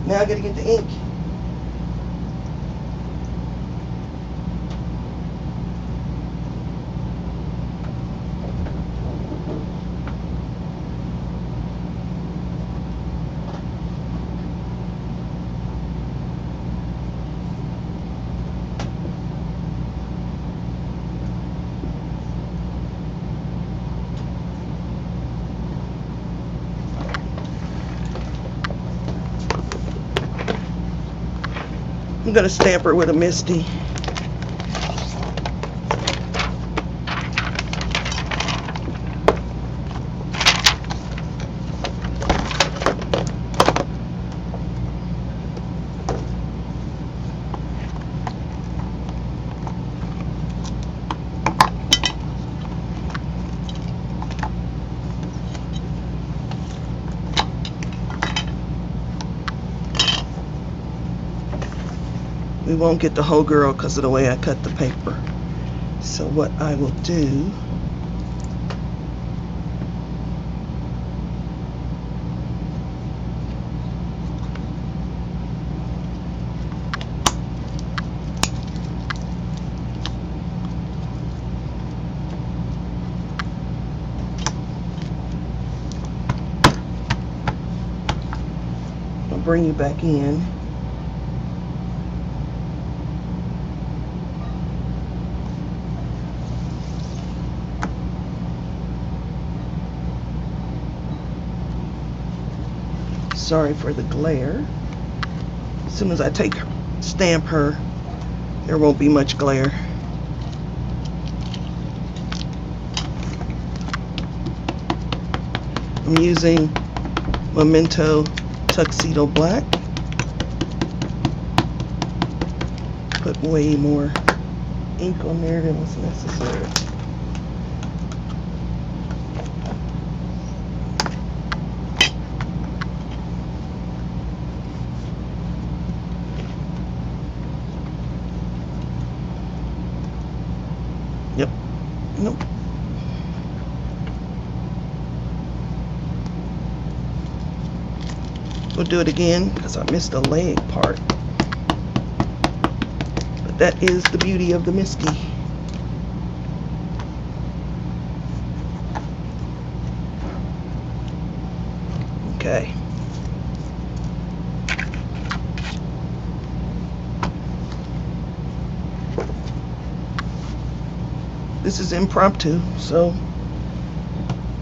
Now I gotta get the ink. I'm gonna stamp her with a Misty. We won't get the whole girl because of the way I cut the paper. So what I will do, I'll bring you back in. Sorry for the glare. As soon as I stamp her, there won't be much glare. I'm using Memento Tuxedo Black. Put way more ink on there than was necessary. Yep. Nope. We'll do it again because I missed the leg part. But that is the beauty of the Misty. Okay. This is impromptu, so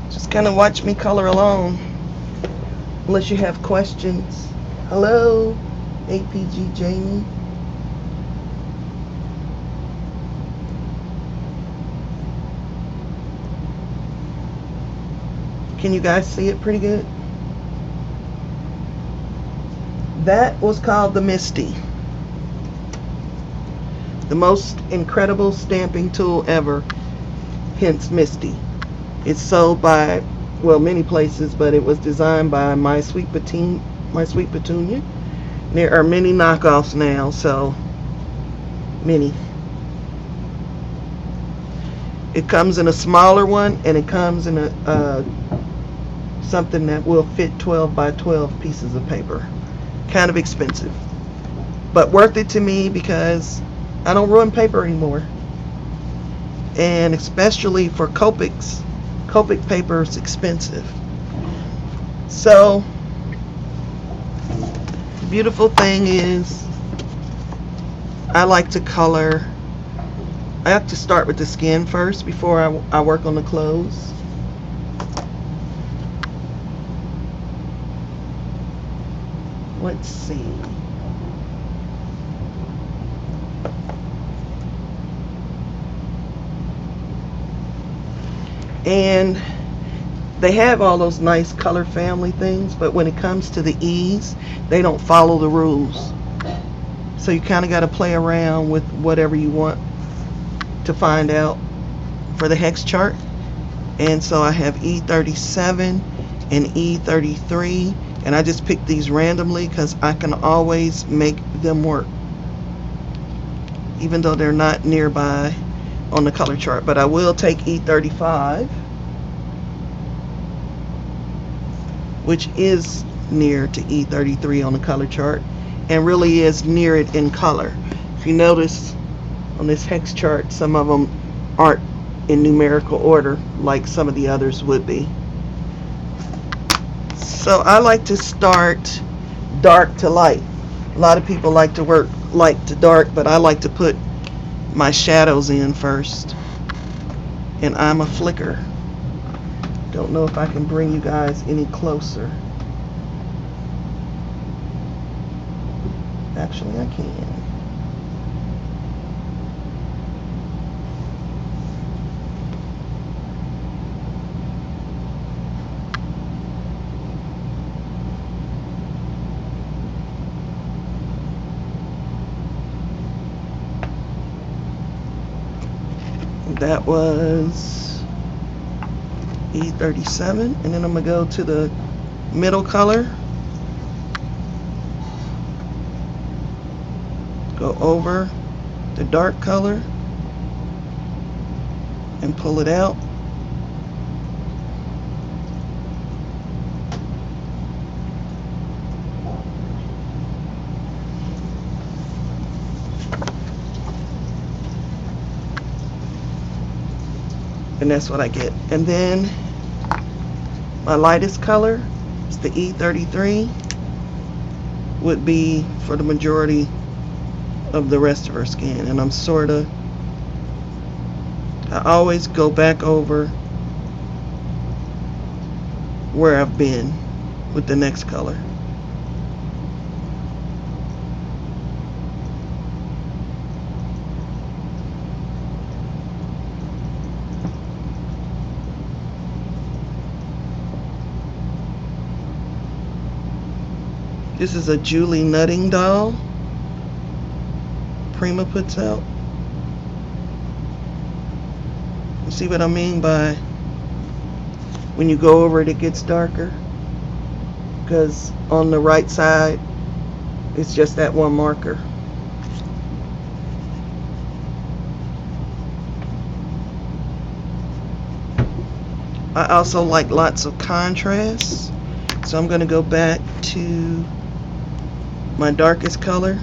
just kind of watch me color along. Unless you have questions. Hello, APG Jamie. Can you guys see it pretty good? That was called the Misty. The most incredible stamping tool ever, hence Misty. It's sold by, well, many places, but it was designed by My Sweet Petunia. There are many knockoffs now, so many. It comes in a smaller one, and it comes in a something that will fit 12 by 12 pieces of paper. Kind of expensive, but worth it to me because I don't ruin paper anymore. and especially for Copic paper is expensive. So the beautiful thing is I like to color. I have to start with the skin first before I work on the clothes. Let's see. And they have all those nice color family things, but when it comes to the E's, they don't follow the rules. So you kind of got to play around with whatever you want to find out for the hex chart. And so I have E37 and E33, and I just picked these randomly because I can always make them work, even though they're not nearby on the color chart. But I will take E35, which is near to E33 on the color chart, and really is near it in color. If you notice on this hex chart, some of them aren't in numerical order like some of the others would be. So I like to start dark to light. A lot of people like to work light to dark, but I like to put my shadows in first. And I'm a flicker. Don't know if I can bring you guys any closer. Actually, I can. That was E37, and then I'm going to go to the middle color, go over the dark color and pull it out. And that's what I get. And then my lightest color is the E33, would be for the majority of the rest of her skin. And I always go back over where I've been with the next color. This is a Julie Nutting doll Prima puts out. You see what I mean by when you go over it, it gets darker? Because on the right side, it's just that one marker. I also like lots of contrast, so I'm going to go back to my darkest color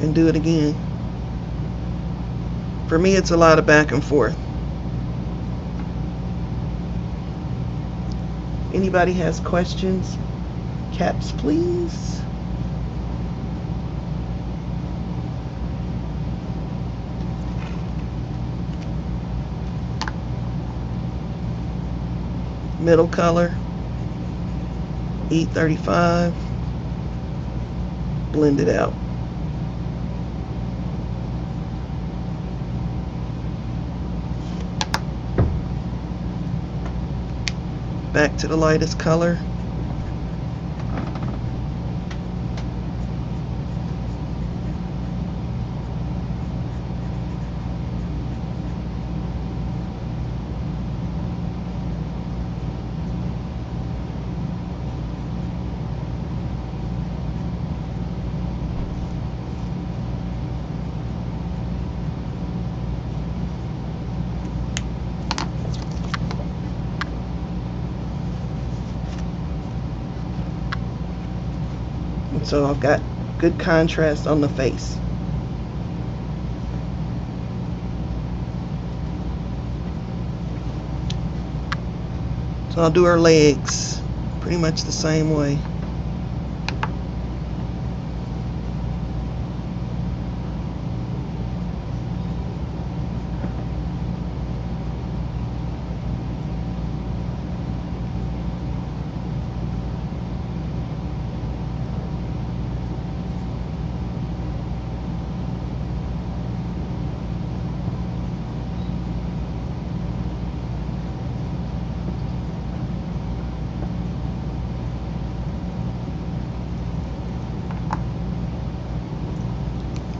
and do it again. For me, it's a lot of back and forth. Anybody has questions? Caps, please. Middle color, E35, blend it out. Back to the lightest color. So I've got good contrast on the face. So I'll do her legs pretty much the same way.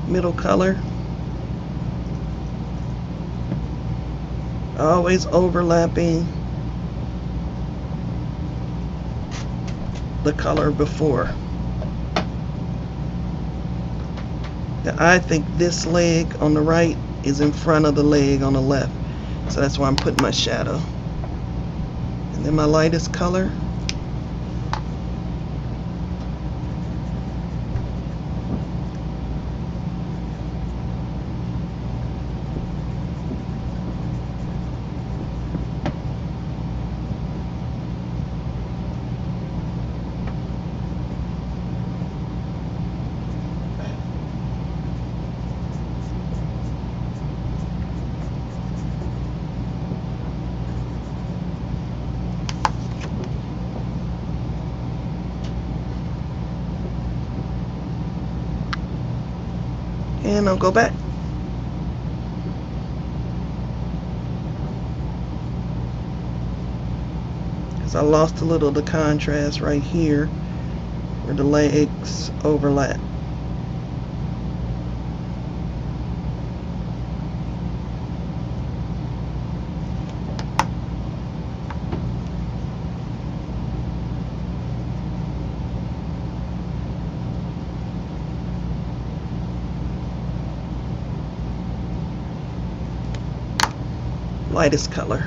Middle color. Always overlapping the color before. Now I think this leg on the right is in front of the leg on the left, so that's why I'm putting my shadow. And then my lightest color. And I'll go back. Because I lost a little of the contrast right here where the legs overlap. Lightest color.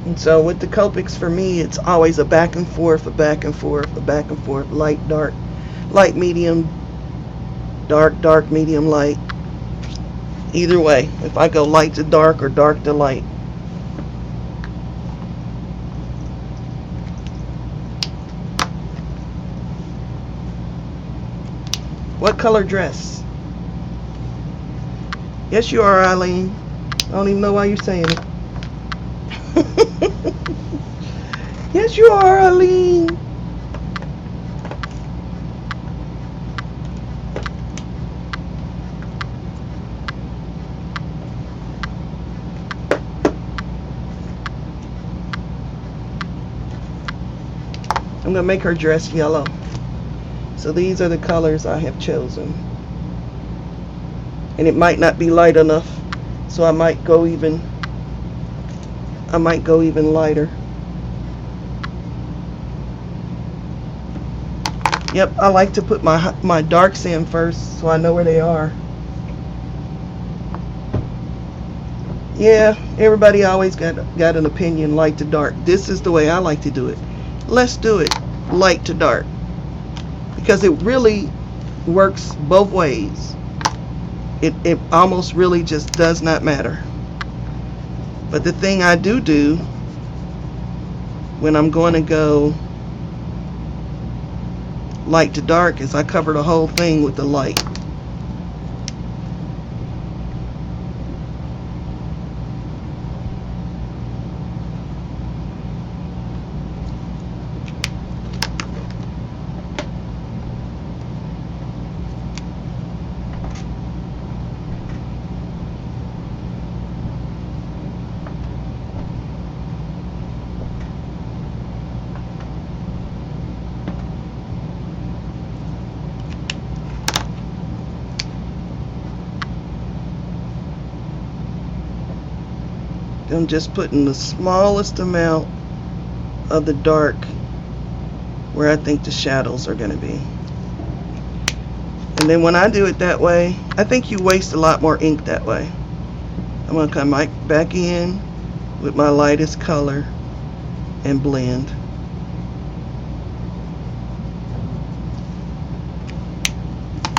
And so with the Copics, for me, it's always a back and forth, a back and forth, a back and forth, light, dark, light, medium, dark, dark, medium, light. Either way, if I go light to dark or dark to light. What color dress? Yes, you are, Eileen. I don't even know why you're saying it. Yes, you are, Eileen. I'm going to make her dress yellow. So these are the colors I have chosen. And it might not be light enough, so I might go even lighter. Yep, I like to put my darks in first so I know where they are. Yeah, everybody always got an opinion, light to dark. This is the way I like to do it. Let's do it light to dark, because it really works both ways. It almost really just does not matter. But the thing I do when I'm going to go light to dark is I cover the whole thing with the light. I'm just putting the smallest amount of the dark where I think the shadows are going to be. And then when I do it that way, I think you waste a lot more ink that way. I'm going to come back in with my lightest color and blend.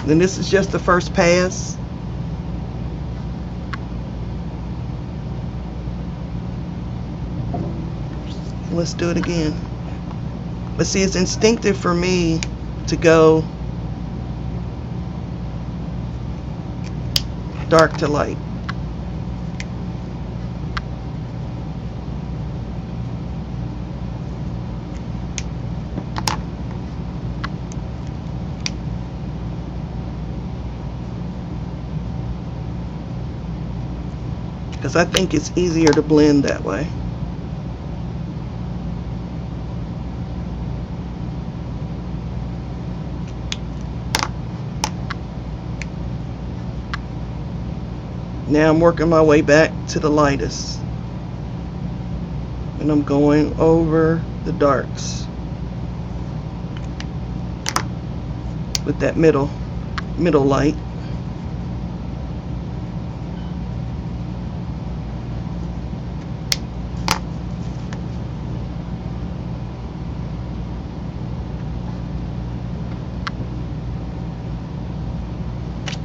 Then this is just the first pass. Let's do it again. But see, it's instinctive for me to go dark to light. Because I think it's easier to blend that way. Now I'm working my way back to the lightest. And I'm going over the darks with that middle light.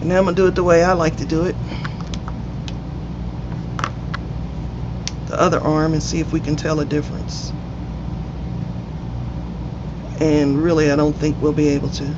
And now I'm going to do it the way I like to do it. The other arm, and see if we can tell a difference. And really, I don't think we'll be able to.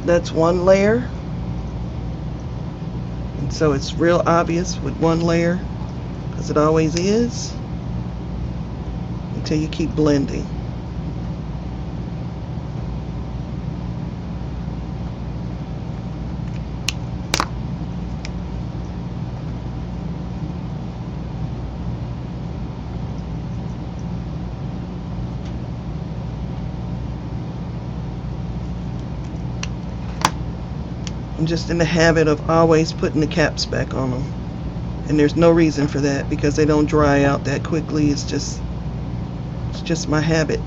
That's one layer, and so it's real obvious with one layer, because it always is, until you keep blending. I'm just in the habit of always putting the caps back on them, and there's no reason for that because they don't dry out that quickly. It's just my habit.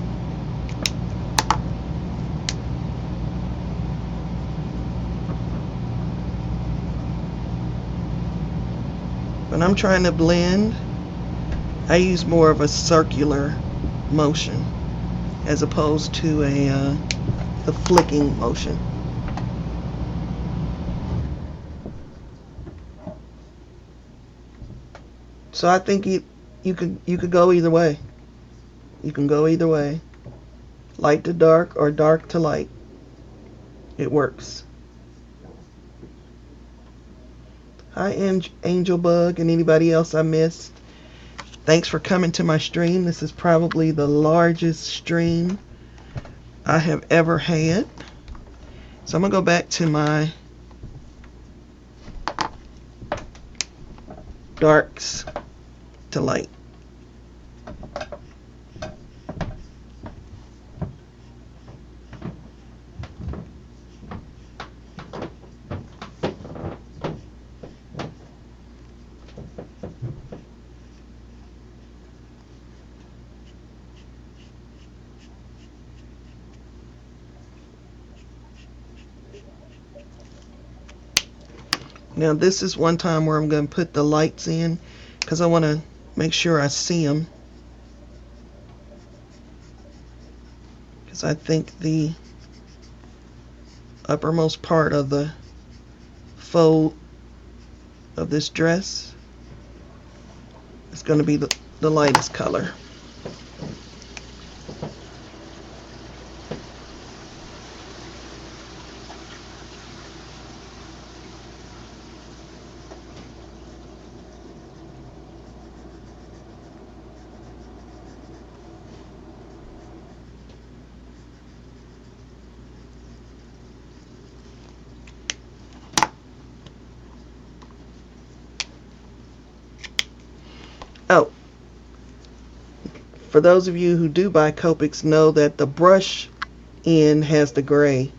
When I'm trying to blend, I use more of a circular motion as opposed to the flicking motion. So I think you could go either way. You can go either way. Light to dark or dark to light. It works. Hi Angel Bug and anybody else I missed. Thanks for coming to my stream. This is probably the largest stream I have ever had. So I'm going to go back to my darks to light. Now this is one time where I'm going to put the lights in because I want to make sure I see them. Because I think the uppermost part of the fold of this dress is going to be the lightest color. Oh, For those of you who do buy Copics, know that the brush end has the gray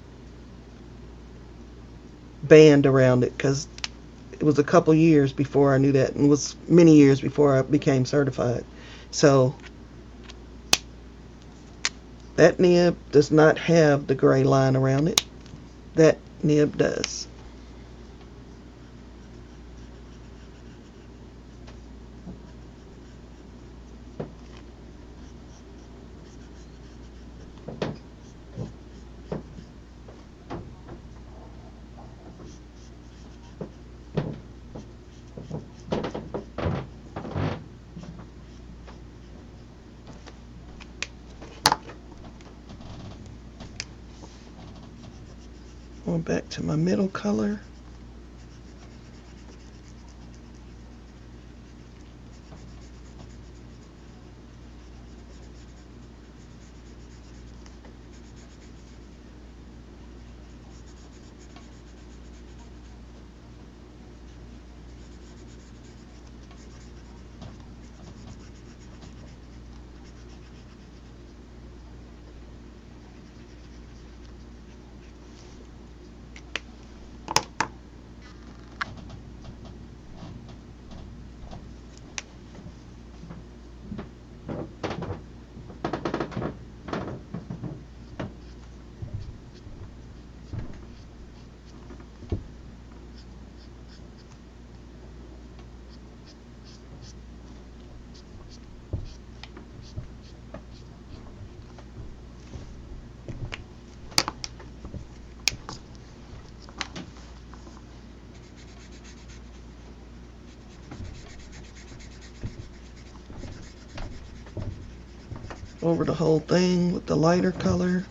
band around it, because it was a couple years before I knew that, and it was many years before I became certified. So that nib does not have the gray line around it. That nib does. Going back to my middle color. Over the whole thing with the lighter color.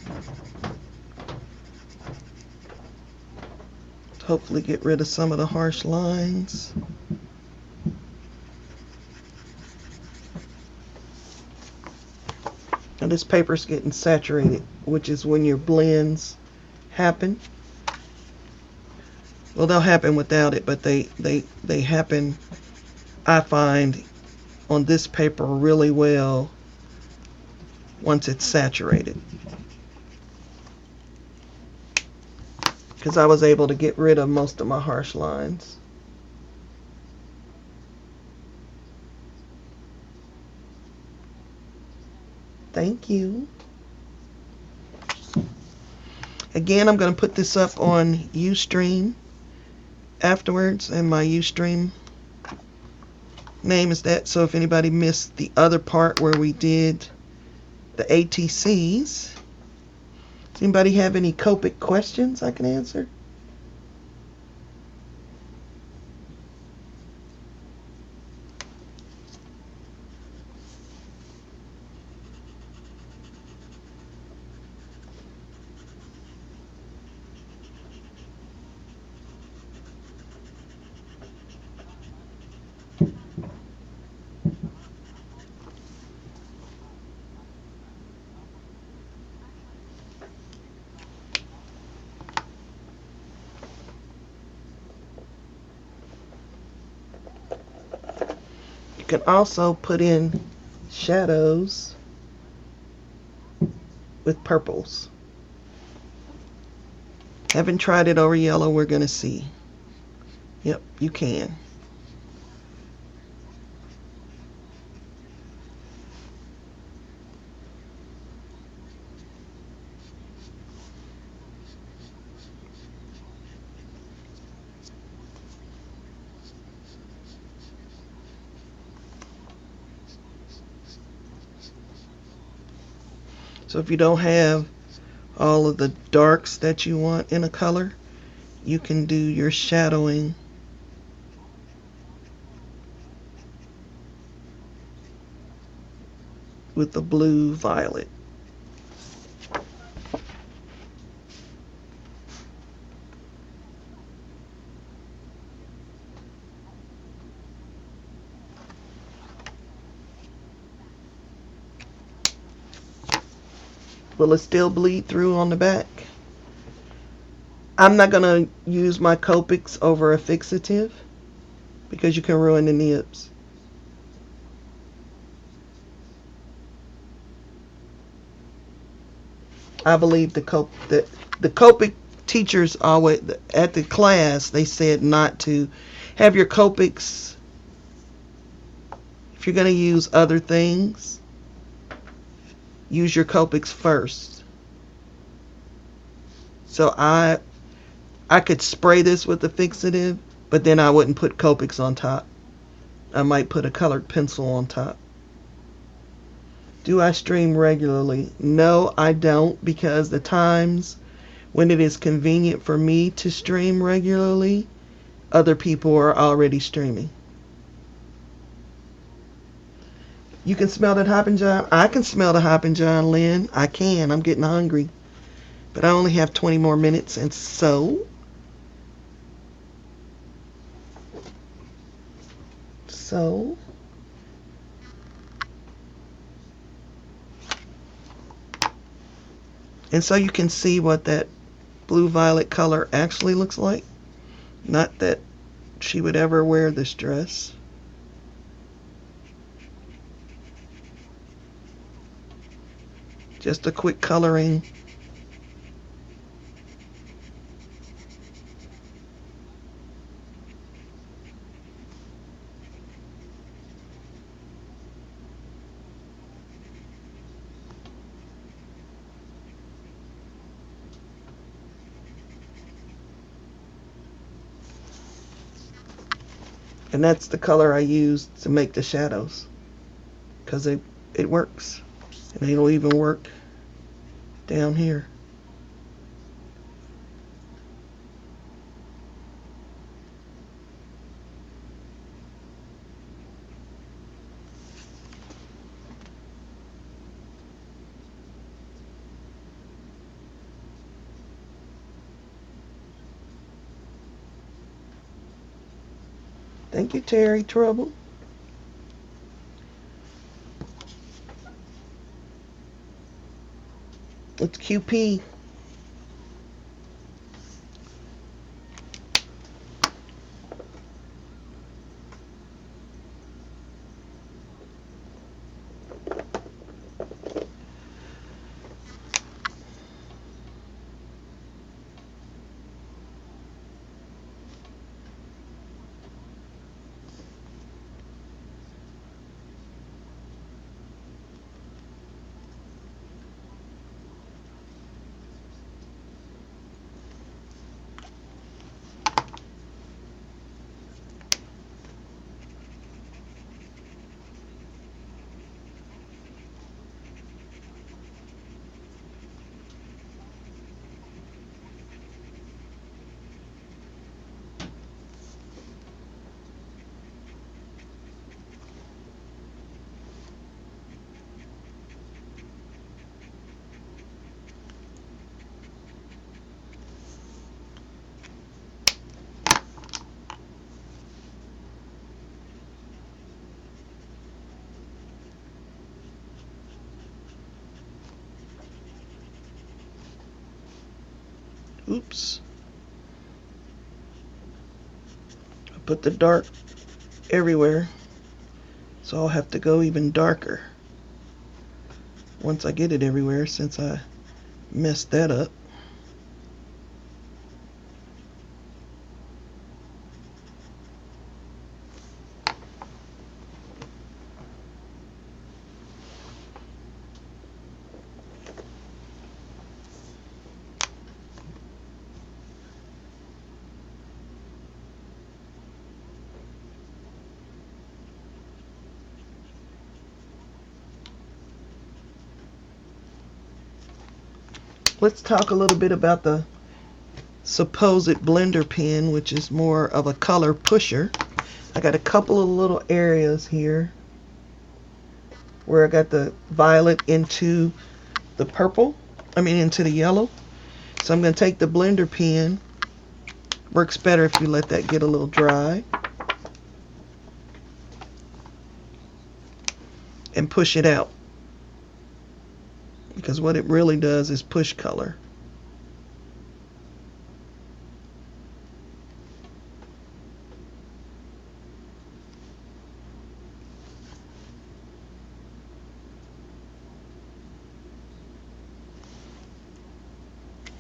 Hopefully get rid of some of the harsh lines. And this paper's getting saturated, which is when your blends happen. Well, they'll happen without it, but they happen, I find, on this paper really well once it's saturated. Because I was able to get rid of most of my harsh lines. Thank you. Again, I'm going to put this up on Ustream afterwards, and my Ustream name is that. So if anybody missed the other part where we did the ATCs, does anybody have any Copic questions I can answer? You can also put in shadows with purples. Haven't tried it over yellow. We're going to see. Yep, you can. So if you don't have all of the darks that you want in a color, you can do your shadowing with the blue violet. Will it still bleed through on the back? I'm not going to use my Copics over a fixative because you can ruin the nibs. I believe the Copic teachers always at the class they said not to have your Copics if you're going to use other things. Use your Copics first. So I could spray this with the fixative, but then I wouldn't put Copics on top. I might put a colored pencil on top. Do I stream regularly? No, I don't, because the times when it is convenient for me to stream regularly, other people are already streaming. You can smell that Hoppin' John? I can smell the Hoppin' John, Lynn. I can. I'm getting hungry. But I only have 20 more minutes, and so... And so you can see what that blue-violet color actually looks like. Not that she would ever wear this dress. Just a quick coloring. And that's the color I use to make the shadows, because it works. And it'll even work down here. Thank you, Terry Trouble. It's QP. Oops. I put the dark everywhere, so I'll have to go even darker once I get it everywhere, since I messed that up. Let's talk a little bit about the supposed blender pen, which is more of a color pusher. I got a couple of little areas here where I got the violet into the purple, into the yellow. So I'm going to take the blender pen. Works better if you let that get a little dry. And push it out. Because what it really does is push color.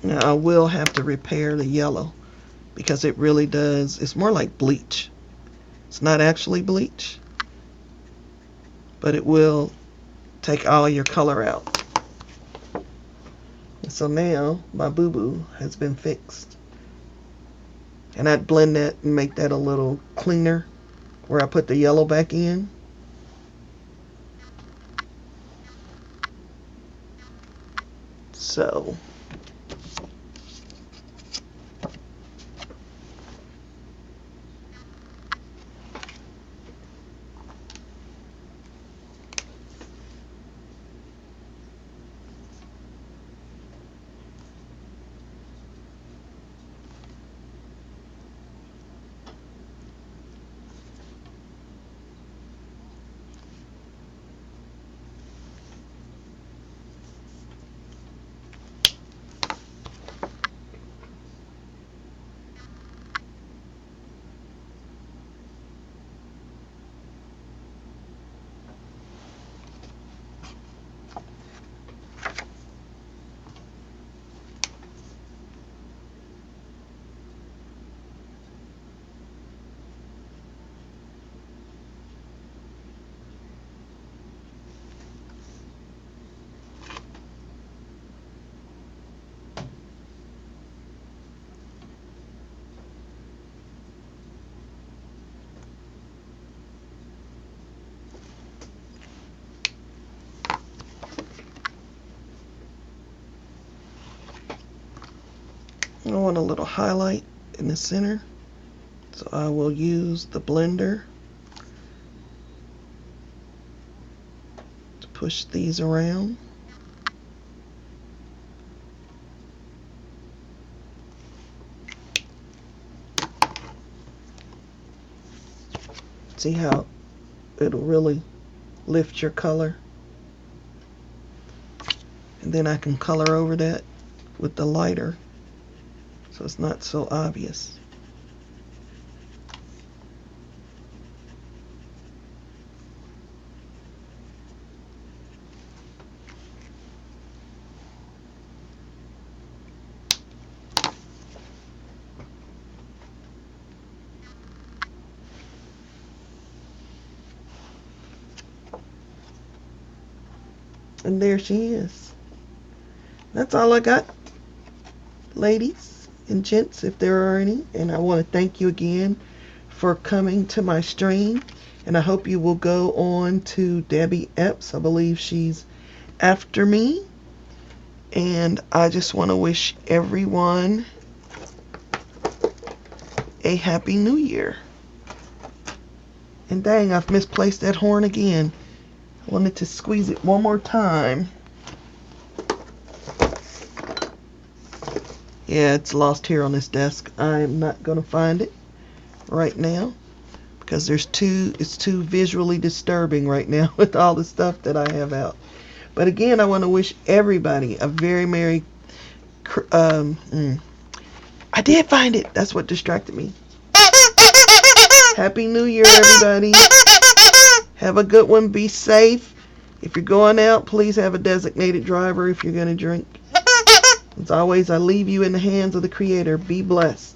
Now I will have to repair the yellow because it really does, it's more like bleach. It's not actually bleach, but it will take all your color out. And so now my boo-boo has been fixed. And I'd blend that and make that a little cleaner where I put the yellow back in. So I want a little highlight in the center, so I will use the blender to push these around. See how it'll really lift your color? And then I can color over that with the lighter, so it's not so obvious. And there she is. That's all I got, ladies and gents, if there are any. And I want to thank you again for coming to my stream. And I hope you will go on to Debbie Epps. I believe she's after me. And I just want to wish everyone a Happy New Year. And dang, I've misplaced that horn again. I wanted to squeeze it one more time. Yeah, it's lost here on this desk. I'm not going to find it right now because it's too visually disturbing right now with all the stuff that I have out. But again, I want to wish everybody a very Merry I did find it. That's what distracted me. Happy New Year, everybody. Have a good one. Be safe. If you're going out, please have a designated driver if you're going to drink. As always, I leave you in the hands of the Creator. Be blessed.